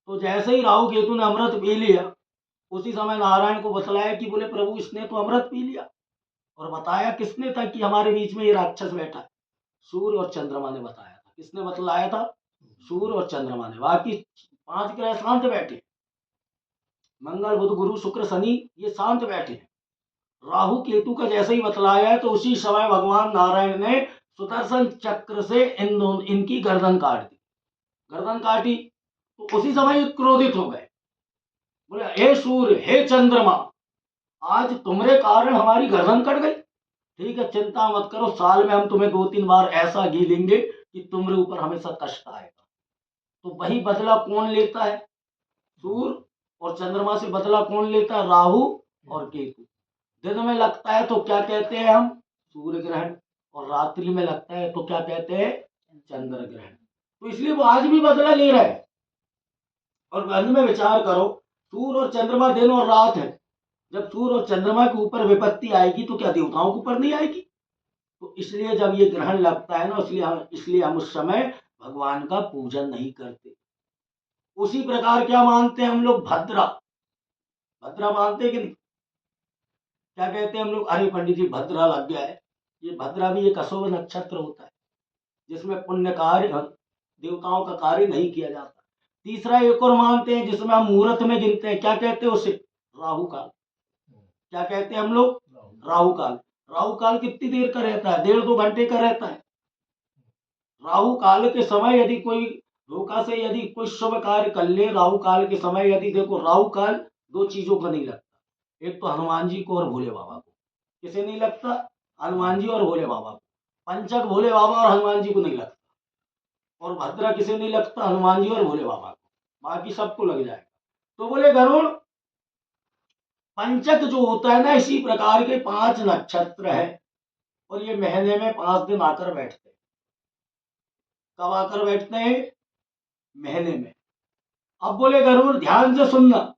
तो जैसे ही राहु केतु ने अमृत पी लिया, उसी समय नारायण को बतलाया कि बोले प्रभु इसने तो अमृत पी लिया। और बताया किसने था कि हमारे बीच में ये राक्षस बैठा है? सूर्य और चंद्रमा ने बताया था। किसने बतलाया था? सूर्य और चंद्रमा ने। बाकी 5 ग्रह शांत बैठे, मंगल बुध गुरु शुक्र शनि ये शांत बैठे हैं। राहु केतु का जैसे ही बतलाया है तो उसी समय भगवान नारायण ने सुदर्शन चक्र से इनकी गर्दन काट दी। गर्दन काटी तो उसी समय क्रोधित हो गए, बोले हे सूर्य, हे चंद्रमा, आज तुम्हारे कारण हमारी गर्दन कट गई। ठीक है, चिंता मत करो, साल में हम तुम्हें 2-3 बार ऐसा घी लेंगे कि तुम्हारे ऊपर हमेशा कष्ट आएगा। तो वही बदला कौन लेता है? सूर्य और चंद्रमा से बदला कौन लेता है? राहु और केतु। दिन में लगता है तो क्या कहते हैं हम? सूर्य ग्रहण। और रात्रि में लगता है तो क्या कहते हैं? चंद्र ग्रहण। तो इसलिए वो आज भी बदला ले रहे हैं। और अंत में विचार करो, सूर्य और चंद्रमा दिन और रात है। जब सूर्य और चंद्रमा के ऊपर विपत्ति आएगी तो क्या देवताओं के ऊपर नहीं आएगी? तो इसलिए जब ये ग्रहण लगता है ना, इसलिए हम उस समय भगवान का पूजन नहीं करते। उसी प्रकार क्या मानते हैं हम लोग? भद्रा, भद्रा मानते कि नहीं? क्या कहते हैं हम लोग? अरे पंडित जी भद्रा लग गया है। ये भद्रा भी एक अशुभ नक्षत्र होता है जिसमें पुण्य कार्य, देवताओं का कार्य नहीं किया जाता। तीसरा एक और मानते हैं जिसमें हम मुहूर्त में गिनते हैं, क्या कहते हैं उसे? राहु काल। क्या कहते हैं हम लोग? राहु काल। राहु काल कितनी देर का रहता है? 1.5-2 घंटे का रहता है। राहु काल के समय यदि कोई धोखा से यदि कोई शुभ कार्य कर ले, राहु काल के समय यदि, देखो राहु काल 2 चीजों का नहीं लगता, एक तो हनुमान जी को और भोले बाबा को। किसे नहीं लगता? हनुमान जी और भोले बाबा को। पंचक भोले बाबा और हनुमान जी को नहीं लगता। और भद्रा किसे नहीं लगता? हनुमान जी और भोले बाबा को, बाकी सबको लग जाएगा। तो बोले गरुड़, पंचक जो होता है ना, इसी प्रकार के 5 नक्षत्र है और ये महीने में 5 दिन आकर बैठते हैं। कब आकर बैठते हैं? महीने में। अब बोले गरुड़ ध्यान से सुनना,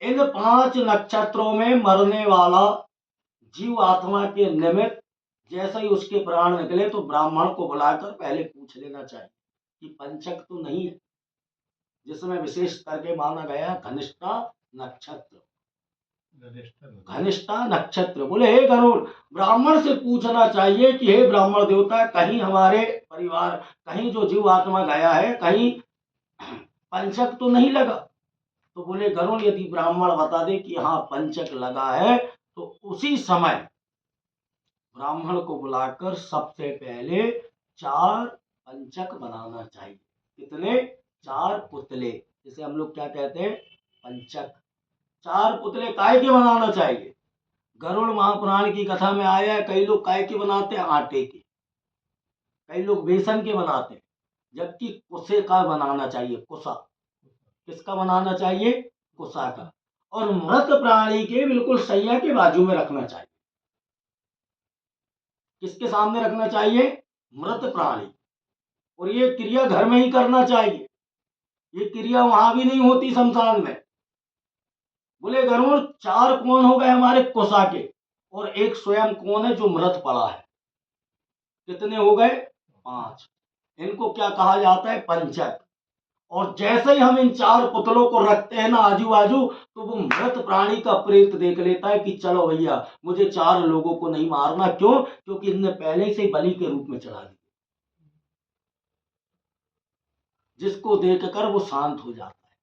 इन 5 नक्षत्रों में मरने वाला जीव आत्मा के निमित्त जैसे ही उसके प्राण निकले तो ब्राह्मण को बुलाकर पहले पूछ लेना चाहिए कि पंचक तो नहीं है, जिसमें विशेष करके माना गया घनिष्ठा नक्षत्र। घनिष्ठा नक्षत्र। बोले हे गरुड़, ब्राह्मण से पूछना चाहिए कि हे ब्राह्मण देवता, कहीं हमारे परिवार, कहीं जो जीव आत्मा गया है, कहीं पंचक तो नहीं लगा? तो बोले गरुड़ यदि ब्राह्मण बता दे कि हाँ पंचक लगा है तो उसी समय ब्राह्मण को बुलाकर सबसे पहले 4 पंचक बनाना चाहिए। कितने? 4 पुतले, जिसे हम लोग क्या कहते हैं? पंचक। 4 पुतले काय के बनाना चाहिए? गरुड़ महापुराण की कथा में आया है, कई लोग काय के बनाते हैं? आटे के। कई लोग बेसन के बनाते हैं, जबकि कुसे का बनाना चाहिए। कुसा किसका बनाना चाहिए? कुसा का। और मृत प्राणी के बिल्कुल सैया के बाजू में रखना चाहिए। किसके सामने रखना चाहिए? मृत प्राणी। और ये क्रिया घर में ही करना चाहिए, ये क्रिया वहां भी नहीं होती शमशान में। बोले गरुड़ 4 कौन हो गए हमारे? कुसा के, और एक स्वयं कौन है जो मृत पड़ा है। कितने हो गए? 5। इनको क्या कहा जाता है? पंचक। और जैसे ही हम इन 4 पुतलों को रखते हैं ना आजू बाजू, तो वो मृत प्राणी का प्रेत देख लेता है कि चलो भैया मुझे 4 लोगों को नहीं मारना। क्यों? क्योंकि इनने पहले से बलि के रूप में चढ़ा दिया। जिसको देखकर वो शांत हो जाता है,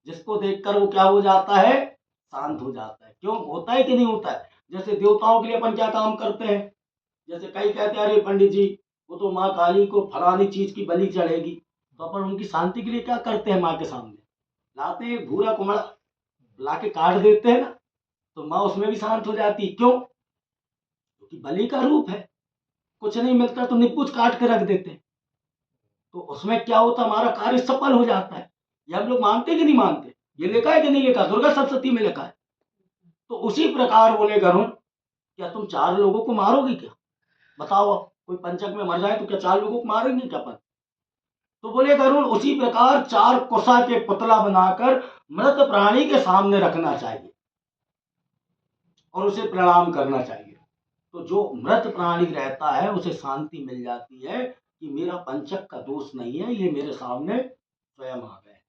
जिसको देखकर वो क्या हो जाता है? शांत हो जाता है। क्यों? होता है कि नहीं होता है? जैसे देवताओं के लिए अपन क्या काम करते हैं? जैसे कई कहते हैं अरे पंडित जी वो तो माँ काली को फलानी चीज की बलि चढ़ेगी, तो अपन उनकी शांति के लिए क्या करते हैं? माँ के सामने लाते हैं भूरा कुमड़ा, लाके काट देते हैं ना, तो माँ उसमें भी शांत हो जाती। क्यों? क्योंकि बलि का रूप है, कुछ नहीं मिलता तो निपुच काट के रख देते हैं, तो उसमें क्या होता? हमारा कार्य सफल हो जाता है। ये हम लोग मानते कि नहीं मानते? ये लिखा है कि नहीं लिखा? दुर्गा सप्तशती में लिखा है। तो उसी प्रकार बोले गरुड़, क्या तुम 4 लोगों को मारोगे क्या? बताओ, कोई पंचक में मर जाए तो क्या 4 लोगों को मारेंगे क्या अपन? तो बोले गरुड़ उसी प्रकार 4 कुसा के पुतला बनाकर मृत प्राणी के सामने रखना चाहिए और उसे प्रणाम करना चाहिए। तो जो मृत प्राणी रहता है उसे शांति मिल जाती है कि मेरा पंचक का दोष नहीं है, ये मेरे सामने स्वयं आ गए।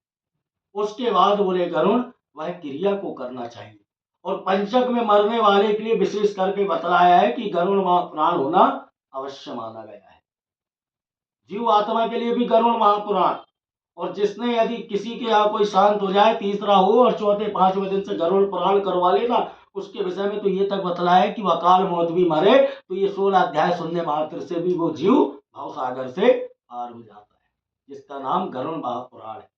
उसके बाद बोले गरुड़ वह क्रिया को करना चाहिए। और पंचक में मरने वाले के लिए विशेष करके बतलाया है कि गरुड़ महापुराण होना अवश्य माना गया है। जीव आत्मा के लिए भी गरुड़ महापुराण। और जिसने यदि किसी के यहाँ कोई शांत हो जाए, तीसरा हो और चौथे 5वें दिन से गरुड़ पुराण करवा लेना, उसके विषय में तो ये तक बतलाया है कि वह अकाल मौत भी मरे तो ये 16 अध्याय सुनने मात्र से भी वो जीव भाव सागर से पार हो जाता है, जिसका नाम गरुड़ महापुराण है।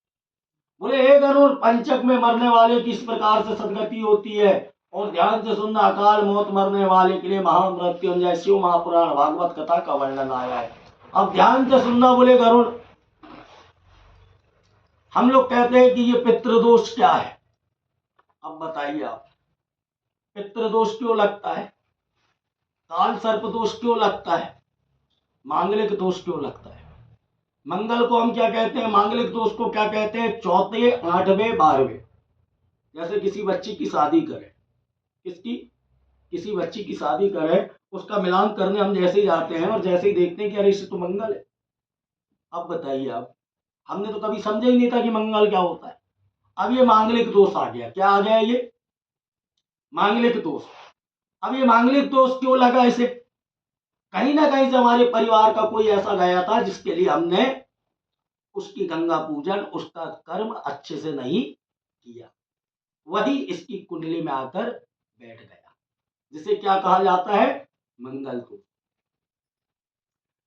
बोले हे गरुड़, पंचक में मरने वाले की इस प्रकार से सदगति होती है। और ध्यान से सुनना, अकाल मौत मरने वाले के लिए महामृत्युंजय शिव महापुराण भागवत कथा का वर्णन आया है। अब ध्यान से सुनना बोले गरुड़, हम लोग कहते हैं कि ये पितृदोष क्या है? अब बताइए आप, पितृदोष क्यों लगता है? काल सर्प दोष क्यों लगता है? मांगलिक दोष क्यों लगता है? मंगल को हम क्या कहते हैं, मांगलिक दोष को क्या कहते हैं, चौथे, 8वें, 12वें। जैसे किसी बच्ची की शादी करें, किसी बच्ची की शादी करें, उसका मिलान करने हम जैसे ही जाते हैं और जैसे ही देखते हैं कि अरे इससे तो मंगल है। अब बताइए, आप हमने तो कभी समझा ही नहीं था कि मंगल क्या होता है। अब ये मांगलिक दोष आ गया। क्या आ गया? ये मांगलिक दोष। अब ये मांगलिक दोष क्यों लगा इसे? कहीं ना कहीं से हमारे परिवार का कोई ऐसा गया था जिसके लिए हमने उसकी गंगा पूजन, उसका कर्म अच्छे से नहीं किया, वही इसकी कुंडली में आकर बैठ गया, जिसे क्या कहा जाता है, मंगल दोष।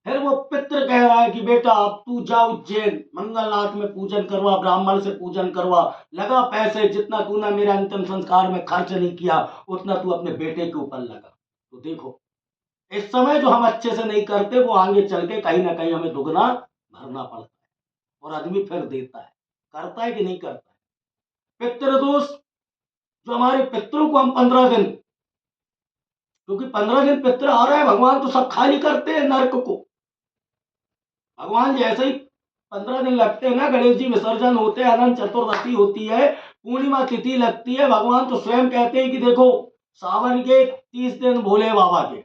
फिर वो पितृ कह रहा है कि बेटा अब तू जा उज्जैन, मंगलनाथ में पूजन करवा, ब्राह्मण से पूजन करवा, लगा पैसे, जितना तूने मेरे अंतिम संस्कार में खर्च नहीं किया उतना तू अपने बेटे के ऊपर लगा। तो देखो, इस समय जो हम अच्छे से नहीं करते वो आगे चल के कहीं ना कहीं हमें दुगना भरना पड़ता है, और आदमी फिर देता है, करता है कि नहीं करता है। पितृदोष, जो हमारे पितरों को हम 15 दिन, क्योंकि 15 दिन पितृ आ रहा है, भगवान तो सब खाली करते हैं नरक को। भगवान जैसे ही 15 दिन लगते हैं ना, गणेश जी विसर्जन होते हैं, अनंत चतुर्दशी होती है, पूर्णिमा तिथि लगती है, भगवान तो स्वयं कहते हैं कि देखो सावन के 30 दिन भोले बाबा के,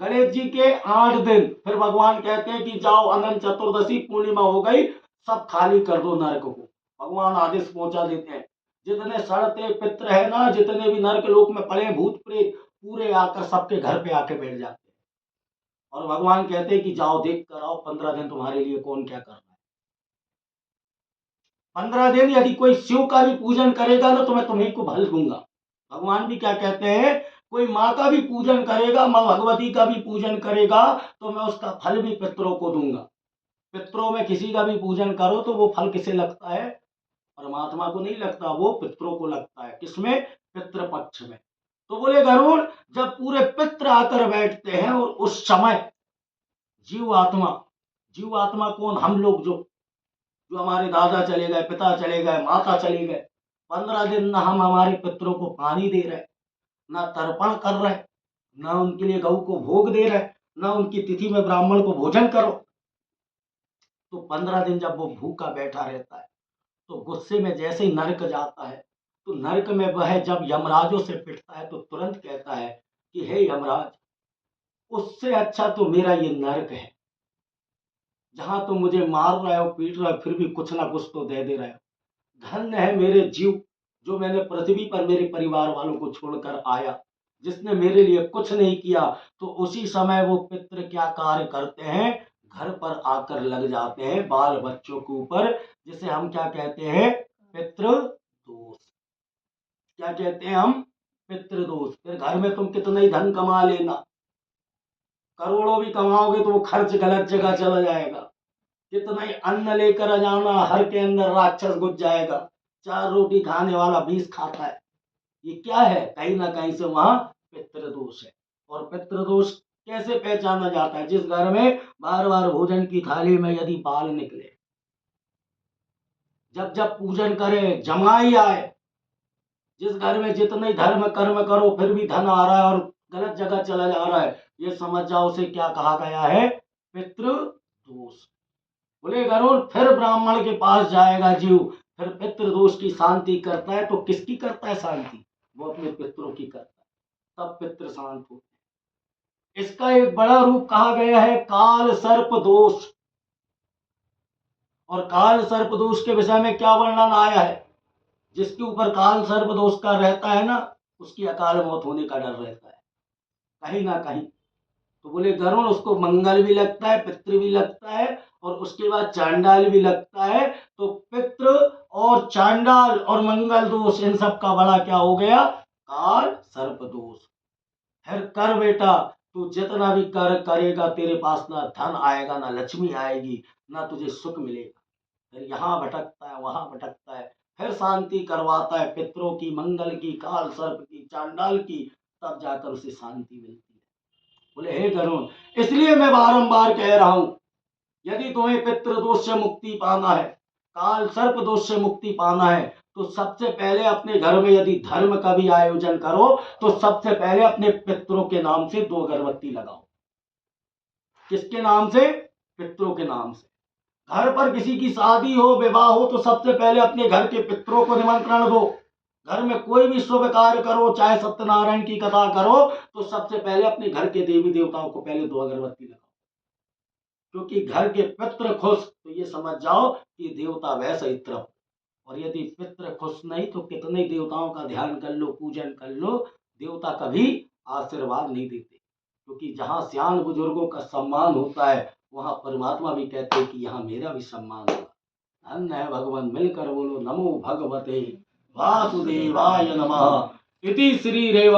गणेश जी के 8 दिन, फिर भगवान कहते हैं कि जाओ अनंत चतुर्दशी पूर्णिमा हो गई, सब खाली कर दो नरक को। भगवान आदेश पहुंचा देते हैं, जितने सड़ते पित्र है ना, जितने भी नरक लोक में पड़े भूत प्रेत, पूरे आकर सबके घर पे आके बैठ जाते हैं, और भगवान कहते हैं कि जाओ देख कर आओ 15 दिन तुम्हारे लिए कौन क्या कर रहा है। 15 दिन यदि कोई शिव का भी पूजन करेगा ना तो मैं तुम्हें को भल दूंगा। भगवान भी क्या कहते हैं, कोई माँ का भी पूजन करेगा, माँ भगवती का भी पूजन करेगा तो मैं उसका फल भी पितरों को दूंगा। पितरों में किसी का भी पूजन करो तो वो फल किसे लगता है, परमात्मा को नहीं लगता, वो पितरों को लगता है। किसमें? पितृपक्ष में। तो बोले गरुड़, जब पूरे पित्र आकर बैठते हैं और उस समय जीव आत्मा कौन, हम लोग जो हमारे दादा चले गए, पिता चले गए, माता चले गए, 15 दिन ना हम हमारे पितरों को पानी दे रहे, ना तर्पण कर रहे, ना उनके लिए गऊ को भोग दे रहे, ना उनकी तिथि में ब्राह्मण को भोजन करो, तो 15 दिन जब वो भूखा बैठा रहता है तो गुस्से में जैसे ही नरक जाता है, तो नरक में वह जब यमराजों से पिटता है तो तुरंत कहता है कि हे यमराज, उससे अच्छा तो मेरा ये नरक है, जहां तुम मुझे मार रहे हो, पीट रहे हो, फिर भी कुछ ना कुछ तो दे रहे हो। धन्य है मेरे जीव, जो मैंने पृथ्वी पर मेरे परिवार वालों को छोड़कर आया, जिसने मेरे लिए कुछ नहीं किया। तो उसी समय वो पितृ क्या कार्य करते हैं, घर पर आकर लग जाते हैं बाल बच्चों के ऊपर, जिसे हम क्या कहते हैं, पितृदोष। क्या कहते हैं हम, पितृदोष। फिर घर में तुम कितना ही धन कमा लेना, करोड़ों भी कमाओगे तो वो खर्च गलत जगह चला जाएगा। कितना ही अन्न लेकर जाना, हर के अंदर राक्षस घुस जाएगा। 4 रोटी खाने वाला 20 खाता है। ये क्या है, कहीं ना कहीं से वहां पितृदोष है। और पितृदोष कैसे पहचाना जाता है? जिस घर में बार बार भोजन की थाली में यदि बाल निकले, जब जब पूजन करे जमाई आए, जिस घर में जितने धर्म कर्म करो फिर भी धन आ रहा है और गलत जगह चला जा रहा है, ये समझ जाओ उसे क्या कहा गया है, पितृदोष। बोले गरुड़, फिर ब्राह्मण के पास जाएगा जीव, फिर पितृदोष की शांति करता है। तो किसकी करता है शांति? वो अपने पितरों की करता है, तब पितृ शांत होते हैं। इसका एक बड़ा रूप कहा गया है काल सर्प दोष। और काल सर्प दोष के विषय में क्या वर्णन आया है, जिसके ऊपर काल सर्प दोष का रहता है ना, उसकी अकाल मौत होने का डर रहता है कहीं ना कहीं। तो बोले गरुड़, उसको मंगल भी लगता है, पितृ भी लगता है, और उसके बाद चांडाल भी लगता है। तो पितृ और चांडाल और मंगल दोष, इन सब का बड़ा क्या हो गया, काल सर्प दोष। फिर कर बेटा, तू जितना भी कर करेगा तेरे पास ना धन आएगा, ना लक्ष्मी आएगी, ना तुझे सुख मिलेगा। फिर यहाँ भटकता है, वहां भटकता है, फिर शांति करवाता है पितरों की, मंगल की, काल सर्प की, चांडाल की, तब जाकर उसे शांति मिलती है। बोले हे गरुड़, इसलिए मैं बारंबार कह रहा हूं, यदि तुम्हें पितृदोष से मुक्ति पाना है, काल सर्प दोष से मुक्ति पाना है, तो सबसे पहले अपने घर में यदि धर्म का भी आयोजन करो तो सबसे पहले अपने पितरों के नाम से 2 अगरबत्ती लगाओ। किसके नाम से? पितरों के नाम से। घर पर किसी की शादी हो, विवाह हो, तो सबसे पहले अपने घर के पितरों को निमंत्रण दो। घर में कोई भी शुभ कार्य करो, चाहे सत्यनारायण की कथा करो, तो सबसे पहले अपने घर के देवी देवताओं को पहले 2 अगरबत्ती लगाओ। क्योंकि घर के पितृ खुश तो ये समझ जाओ कि देवता वैसे ही तृप्त। और यदि पितृ खुश नहीं तो कितने देवताओं का ध्यान कर लो, पूजन कर लो, देवता कभी आशीर्वाद नहीं देते। क्योंकि जहाँ सियान बुजुर्गों का सम्मान होता है, वहां परमात्मा भी कहते हैं कि यहाँ मेरा भी सम्मान होगा। धन्य है भगवान। मिलकर बोलो नमो भगवते वासुदेवाय नमः। इति श्री रेव